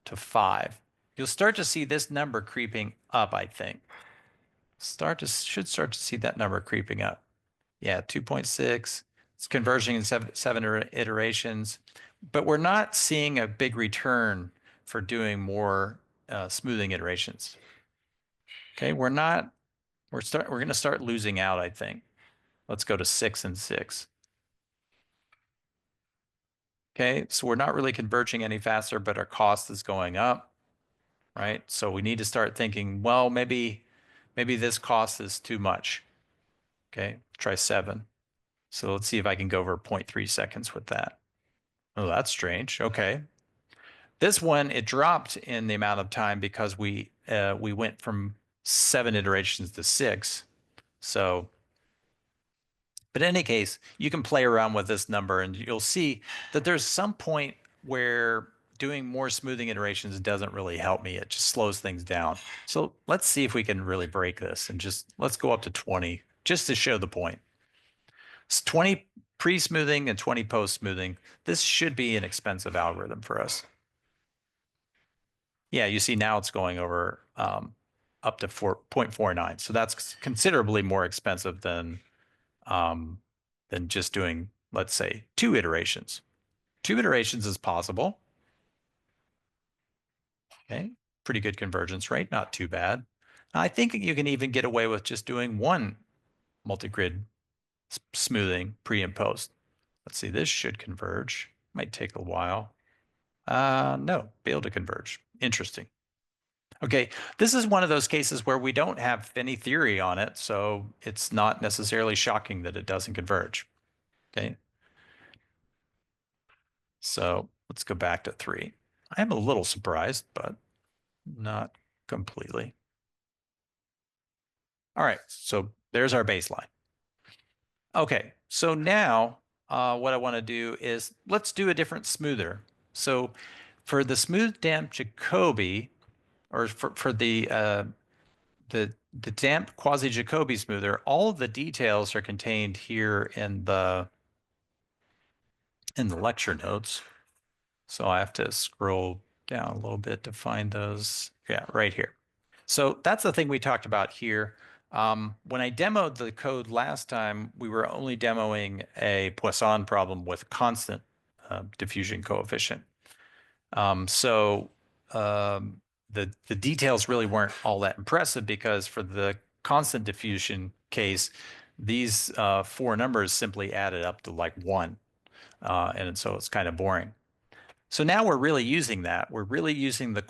to 5. You'll start to see this number creeping up, I think. Should start to see that number creeping up. Yeah, 2.6. It's converging in seven iterations, but we're not seeing a big return for doing more smoothing iterations. Okay, we're going to start losing out, I think. Let's go to 6 and 6. Okay, so we're not really converging any faster, but our cost is going up, right? So we need to start thinking, well, maybe this cost is too much. Okay, try 7. So let's see if I can go over 0.3 seconds with that. Oh, that's strange. Okay. This one, it dropped in the amount of time because we went from 7 iterations to 6. So but in any case, you can play around with this number and you'll see that there's some point where doing more smoothing iterations doesn't really help me. It just slows things down. So let's see if we can really break this and just let's go up to 20 just to show the point. It's 20 pre-smoothing and 20 post-smoothing. This should be an expensive algorithm for us. Yeah, you see now it's going over up to 4.49. So that's considerably more expensive um, than just doing, let's say, 2 iterations. 2 iterations is possible. Okay, pretty good convergence rate, not too bad. I think you can even get away with just doing 1 multigrid smoothing pre and post. Let's see, this should converge. Might take a while. No, be able to converge. Interesting. Okay, this is one of those cases where we don't have any theory on it, so it's not necessarily shocking that it doesn't converge. Okay, so let's go back to 3. I am a little surprised, but not completely. All right, so there's our baseline. Okay, so now what I want to do is let's do a different smoother. So for the smooth damp Jacobi, or for the damp quasi Jacobi smoother, all of the details are contained here in the lecture notes. So I have to scroll down a little bit to find those. Yeah, right here. So that's the thing we talked about here. When I demoed the code last time, we were only demoing a Poisson problem with constant diffusion coefficient. So the details really weren't all that impressive because for the constant diffusion case, these 4 numbers simply added up to like 1. And so it's kind of boring. So now we're really using that. We're really using the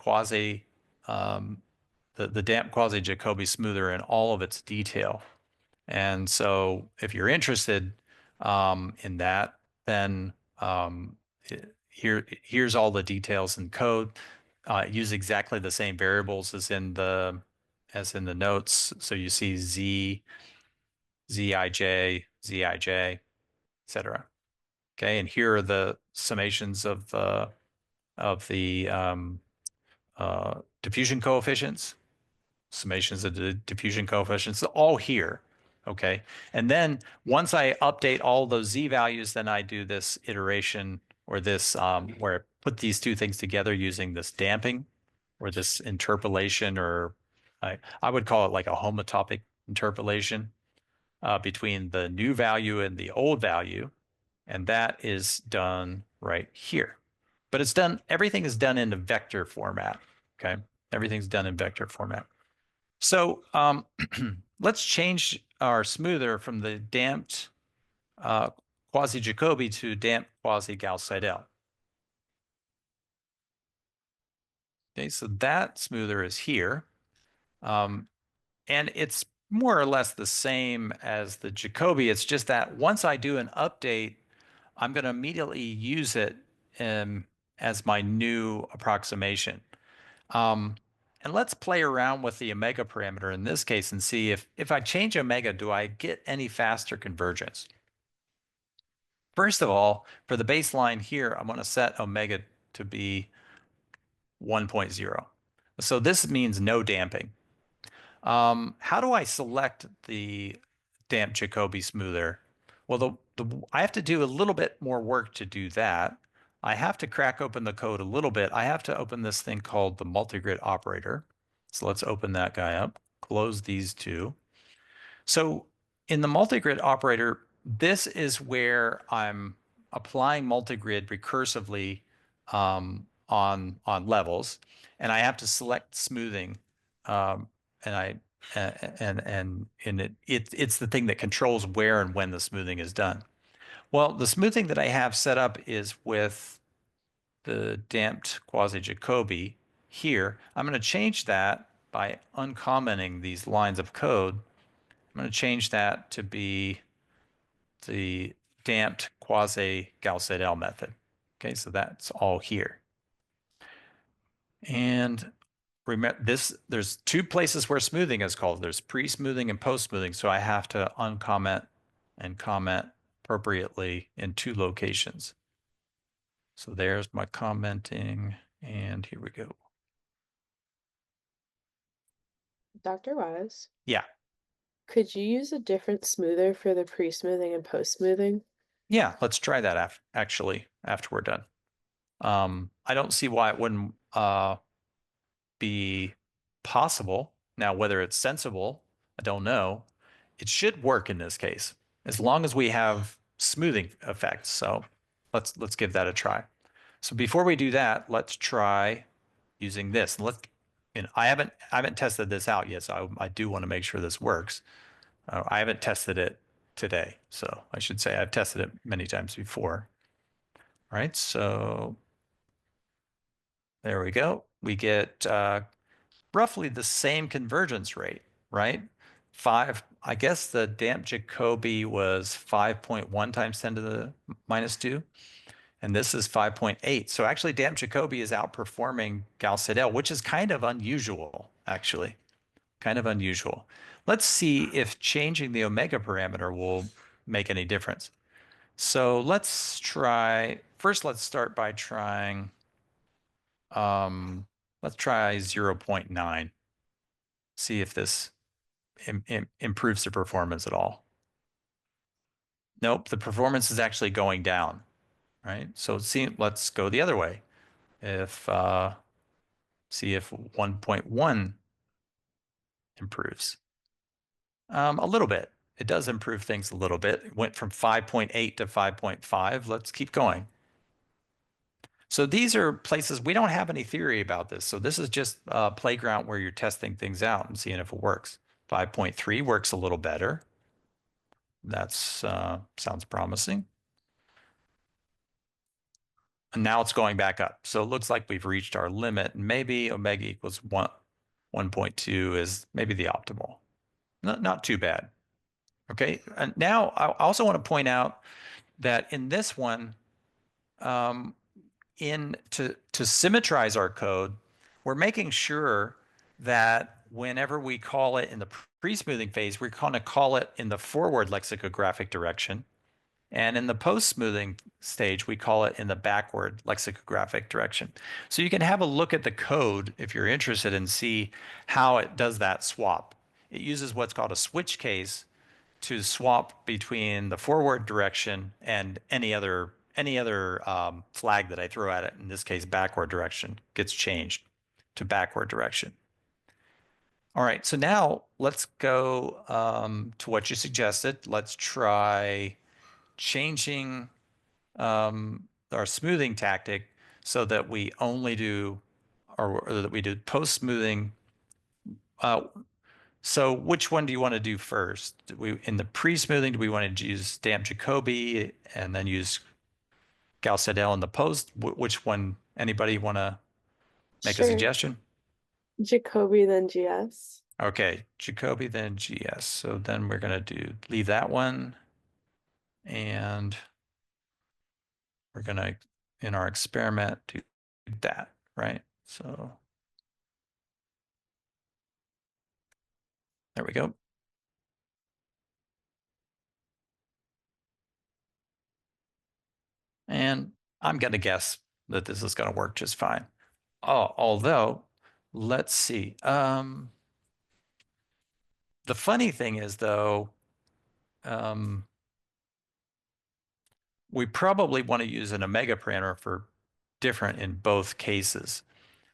the damp quasi Jacobi smoother in all of its detail. And so if you're interested in that, then here's all the details in code. Use exactly the same variables as in the notes. So you see Z, Zij, Zij, etc. Okay, and here are the summations of the diffusion coefficients, summations of the diffusion coefficients, all here. Okay. And then once I update all those Z values, then I do this iteration or this where I put these two things together using this damping or this interpolation, or I would call it like a homotopic interpolation between the new value and the old value. And that is done right here. But it's done, everything is done in a vector format. Okay. Everything's done in vector format. So let's change our smoother from the damped quasi-Jacobi to damped quasi-Gauss-Seidel. Okay, so that smoother is here. Um, and it's more or less the same as the Jacobi. It's just that once I do an update, I'm going to immediately use it as my new approximation. Um, and let's play around with the omega parameter in this case and see if I change omega, do I get any faster convergence? First of all, for the baseline here, I'm going to set omega to be 1.0. So this means no damping. How do I select the damp Jacobi smoother? Well, I have to do a little bit more work to do that. I have to crack open the code a little bit. I have to open this thing called the multigrid operator. So let's open that guy up, close these two. So in the multigrid operator, this is where I'm applying multigrid recursively on levels, and I have to select smoothing, um, and I it's the thing that controls where and when the smoothing is done. Well, the smoothing that I have set up is with the damped quasi-Jacobi here. I'm going to change that by uncommenting these lines of code. I'm going to change that to be the damped quasi-Gauss-Seidel method. Okay, so that's all here. And remember this, there's two places where smoothing is called. There's pre-smoothing and post-smoothing. So I have to uncomment and comment appropriately in two locations. So there's my commenting, and here we go. Dr. Wise, Yeah, could you use a different smoother for the pre-smoothing and post-smoothing? yeah, let's try that actually after we're done. I don't see why it wouldn't be possible. Now, whether it's sensible, I don't know. It should work in this case, as long as we have smoothing effects. So let's give that a try. So before we do that, let's try using this. I haven't tested this out yet, so I do want to make sure this works. I haven't tested it today, so I should say I've tested it many times before. All right, so there we go. We get roughly the same convergence rate, right? I guess the damp Jacobi was 5.1 times 10 to the minus 2, and this is 5.8. So actually, damp Jacobi is outperforming Gauss-Seidel, which is kind of unusual, actually. Kind of unusual. Let's see if changing the omega parameter will make any difference. So let's try, first let's start by trying, let's try 0.9. See if this improves the performance at all. Nope, the performance is actually going down, right? So let's go the other way. If see if 1.1 improves. A little bit. It does improve things a little bit. It went from 5.8 to 5.5. Let's keep going. So these are places we don't have any theory about this. So this is just a playground where you're testing things out and seeing if it works. 5.3 works a little better. That's sounds promising. And now it's going back up. So it looks like we've reached our limit. Maybe omega equals 1.2 is maybe the optimal. Not too bad. Okay. And now I also want to point out that in this one, to symmetrize our code, we're making sure that whenever we call it in the pre-smoothing phase, we're going to call it in the forward lexicographic direction. And in the post-smoothing stage, we call it in the backward lexicographic direction. So you can have a look at the code if you're interested and see how it does that swap. It uses what's called a switch case to swap between the forward direction and any other flag that I throw at it. In this case, backward direction gets changed to backward direction. All right, so now let's go to what you suggested. Let's try changing our smoothing tactic so that we only do, or that we do post smoothing. So which one do you want to do first? In the pre-smoothing, do we want to use damp Jacobi and then use Gauss-Seidel in the post? Which one? Anybody want to Make a Sure. suggestion? Jacobi, then GS. Okay, Jacobi, then GS. So then we're going to leave that one. And we're going to, in our experiment, do that, right? So there we go. And I'm going to guess that this is going to work just fine. Oh, although, let's see. The funny thing is, though, we probably want to use an omega parameter for different in both cases.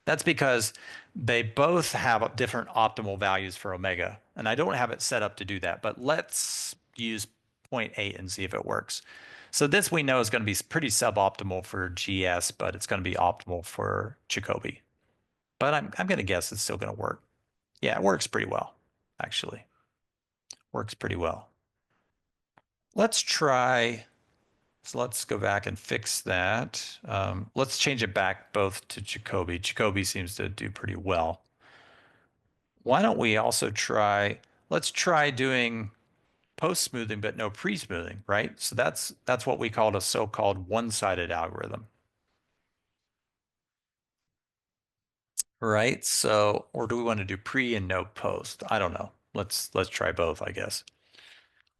That's because they both have different optimal values for omega. And I don't have it set up to do that, but let's use 0.8 and see if it works. So this we know is going to be pretty suboptimal for GS, but it's going to be optimal for Jacobi. But I'm going to guess it's still going to work. Yeah, it works pretty well, actually. Works pretty well. Let's try, so let's go back and fix that. Let's change it back both to Jacobi. Jacobi seems to do pretty well. Why don't we also try, let's try doing post-smoothing but no pre-smoothing, right? So that's what we call a so-called one-sided algorithm. Right? So, or do we want to do pre and no post? I don't know. Let's try both, I guess.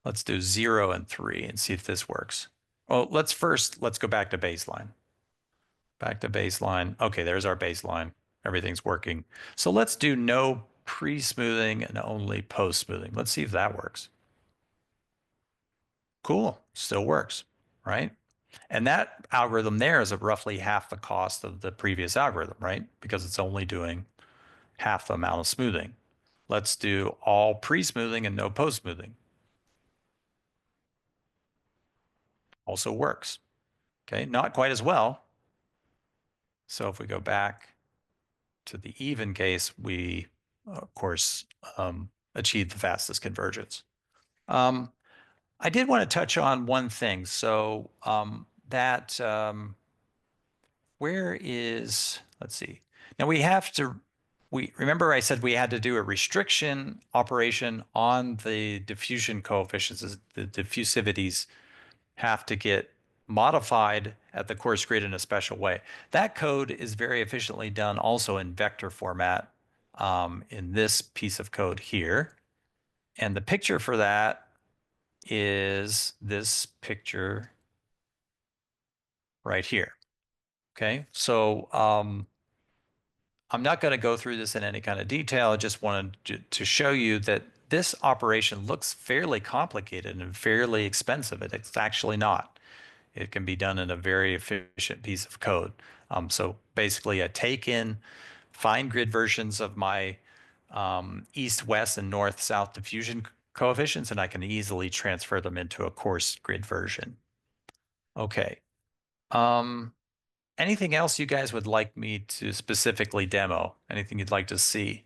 Let's do 0 and 3 and see if this works. Oh, let's go back to baseline. Back to baseline. Okay, there's our baseline. Everything's working. So let's do no pre-smoothing and only post-smoothing. Let's see if that works. Cool, still works, right? And that algorithm there is at roughly half the cost of the previous algorithm, right? Because it's only doing half the amount of smoothing. Let's do all pre-smoothing and no post-smoothing. Also works. Okay, not quite as well. So if we go back to the even case, we, of course, achieve the fastest convergence. I did want to touch on one thing. So where is, let's see. Now we remember I said we had to do a restriction operation on the diffusion coefficients. The diffusivities have to get modified at the coarse grid in a special way. That code is very efficiently done also in vector format in this piece of code here. And the picture for that is this picture right here. Okay, so I'm not going to go through this in any kind of detail. I just wanted to show you that this operation looks fairly complicated and fairly expensive. It's actually not. It can be done in a very efficient piece of code. So basically, I take in fine grid versions of my east, west, and north, south diffusion coefficients, and I can easily transfer them into a coarse grid version. Okay. Anything else you guys would like me to specifically demo? Anything you'd like to see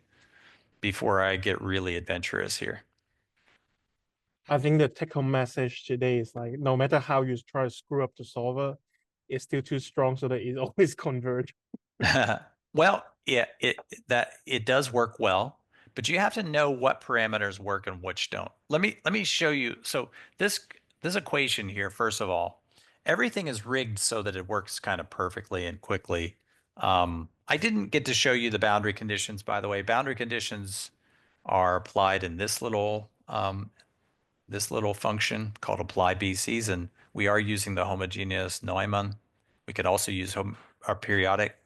before I get really adventurous here? I think the take-home message today is like, no matter how you try to screw up the solver, it's still too strong so that it always converge. Well, yeah, it does work well, but you have to know what parameters work and which don't. Let me show you. So this equation here, first of all, everything is rigged so that it works kind of perfectly and quickly. I didn't get to show you the boundary conditions, by the way. Boundary conditions are applied in this little function called apply BCs, and we are using the homogeneous Neumann. We could also use our periodic.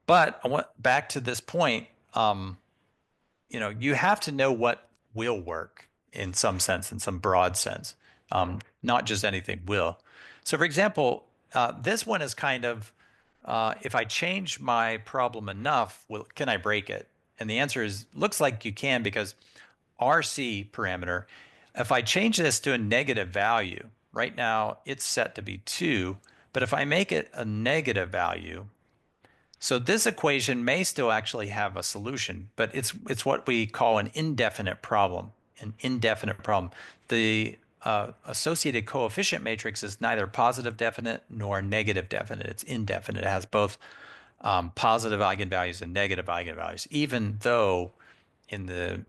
But I want back to this point, you have to know what will work in some sense, in some broad sense, not just anything will. So for example, this one is kind of, if I change my problem enough, can I break it? And the answer is, looks like you can, because RC parameter, if I change this to a negative value, right now it's set to be 2, but if I make it a negative value, so this equation may still actually have a solution, but it's what we call an indefinite problem. An indefinite problem. The associated coefficient matrix is neither positive definite nor negative definite. It's indefinite. It has both positive eigenvalues and negative eigenvalues, even though in the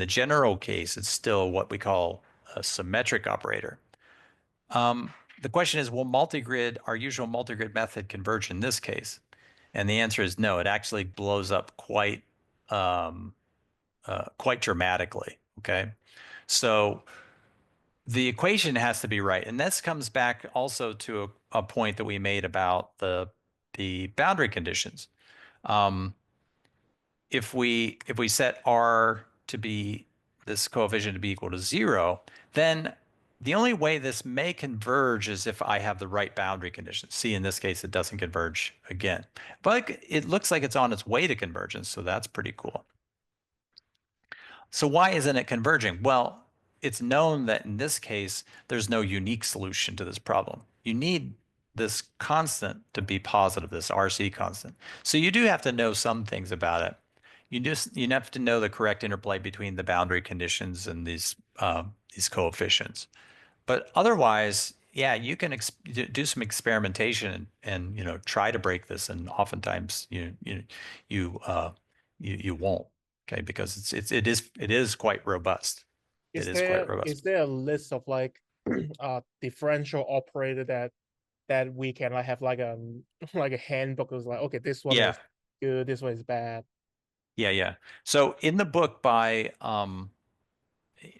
general case, it's still what we call a symmetric operator. The question is, will our usual multigrid method converge in this case? And the answer is no. It actually blows up quite dramatically. Okay, so the equation has to be right, and this comes back also to a point that we made about the boundary conditions. If we set R to be this coefficient to be equal to 0, then the only way this may converge is if I have the right boundary conditions. See, in this case, it doesn't converge again, but it looks like it's on its way to convergence, so that's pretty cool. So why isn't it converging? Well, it's known that in this case, there's no unique solution to this problem. You need this constant to be positive, this RC constant. So you do have to know some things about it. You have to know the correct interplay between the boundary conditions and these coefficients. But otherwise, yeah, you can do some experimentation and try to break this, and oftentimes you won't. Okay, because it is quite robust. It is quite robust. Is there a list of like differential operator that we can like have like like a handbook is like, okay, this one Yeah. is good, this one is bad. Yeah. So in the book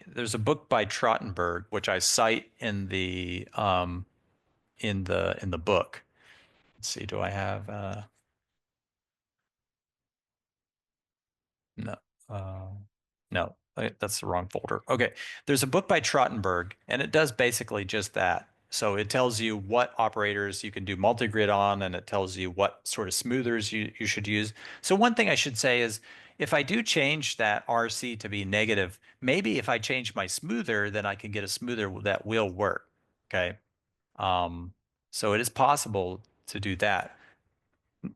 there's a book by Trottenberg, which I cite in the book. Let's see, do I have no, uh, no, that's the wrong folder. Okay, there's a book by Trottenberg, and it does basically just that. So it tells you what operators you can do multigrid on, and it tells you what sort of smoothers you should use. So one thing I should say is, if I do change that RC to be negative, maybe if I change my smoother, then I can get a smoother that will work. Okay, so it is possible to do that.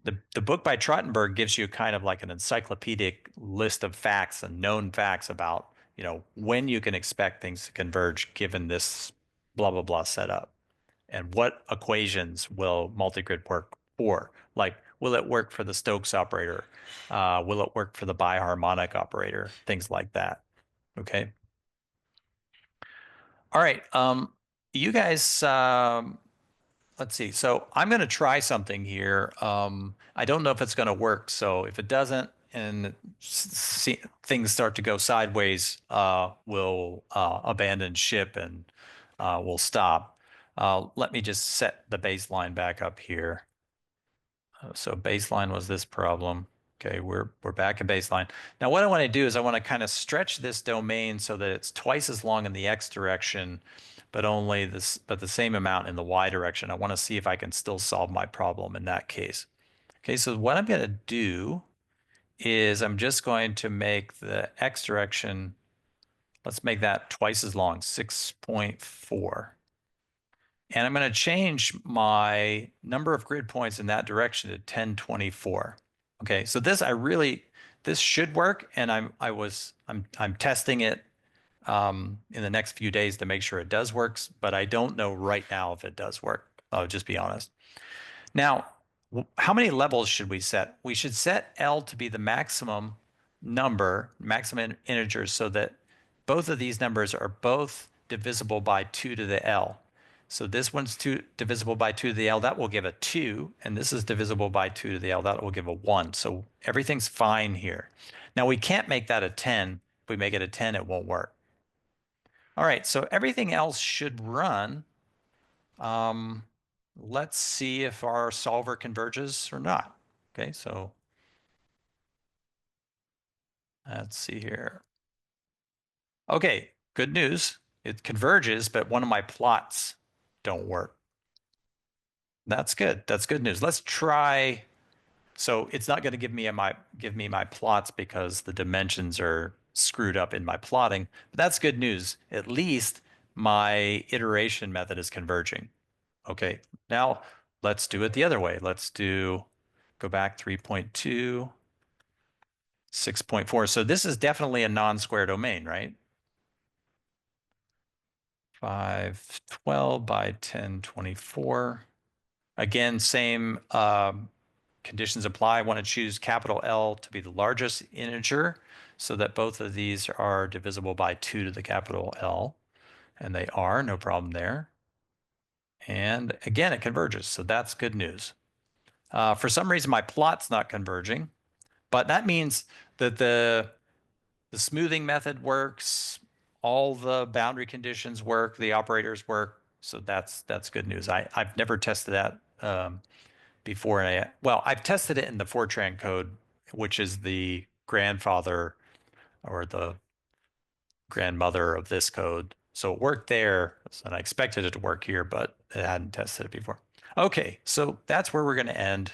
The book by Trottenberg gives you kind of like an encyclopedic list of facts and known facts about, when you can expect things to converge given this blah, blah, blah setup. And what equations will multigrid work for? Like, will it work for the Stokes operator? Will it work for the biharmonic operator? Things like that. Okay. All right. You guys, let's see. So I'm going to try something here. I don't know if it's going to work. So if it doesn't and things start to go sideways, we'll abandon ship and we'll stop. Let me just set the baseline back up here. So baseline was this problem. Okay, we're back at baseline. Now what I want to do is I want to kind of stretch this domain so that it's twice as long in the x direction, but the same amount in the y direction. I want to see if I can still solve my problem in that case. Okay, so what I'm going to do is I'm just going to make the x direction, let's make that twice as long, 6.4. And I'm going to change my number of grid points in that direction to 1024. Okay, so this should work, and I'm testing it in the next few days to make sure it does work, but I don't know right now if it does work. I'll just be honest. Now, how many levels should we set? We should set L to be the maximum integer, so that both of these numbers are both divisible by 2 to the L. So this one's divisible by 2 to the L, that will give a 2, and this is divisible by 2 to the L, that will give a 1. So everything's fine here. Now we can't make that a 10. If we make it a 10, it won't work. All right, so everything else should run. Let's see if our solver converges or not. Okay, so let's see here. Okay, good news. It converges, but one of my plots don't work. That's good. That's good news. Let's try. So it's not going to give me my plots because the dimensions are screwed up in my plotting. But that's good news. At least my iteration method is converging. Okay, now let's do it the other way. Go back 3.2, 6.4. So this is definitely a non-square domain, right? 512 by 1024. Again, same conditions apply. I want to choose capital L to be the largest integer so that both of these are divisible by 2 to the capital L. And they are, no problem there. And again, it converges, so that's good news. For some reason, my plot's not converging, but that means that the smoothing method works, all the boundary conditions work, the operators work, so that's good news. I've never tested that before. Well, I've tested it in the Fortran code, which is the grandfather or the grandmother of this code. So it worked there, and I expected it to work here, but I hadn't tested it before. Okay, so that's where we're going to end.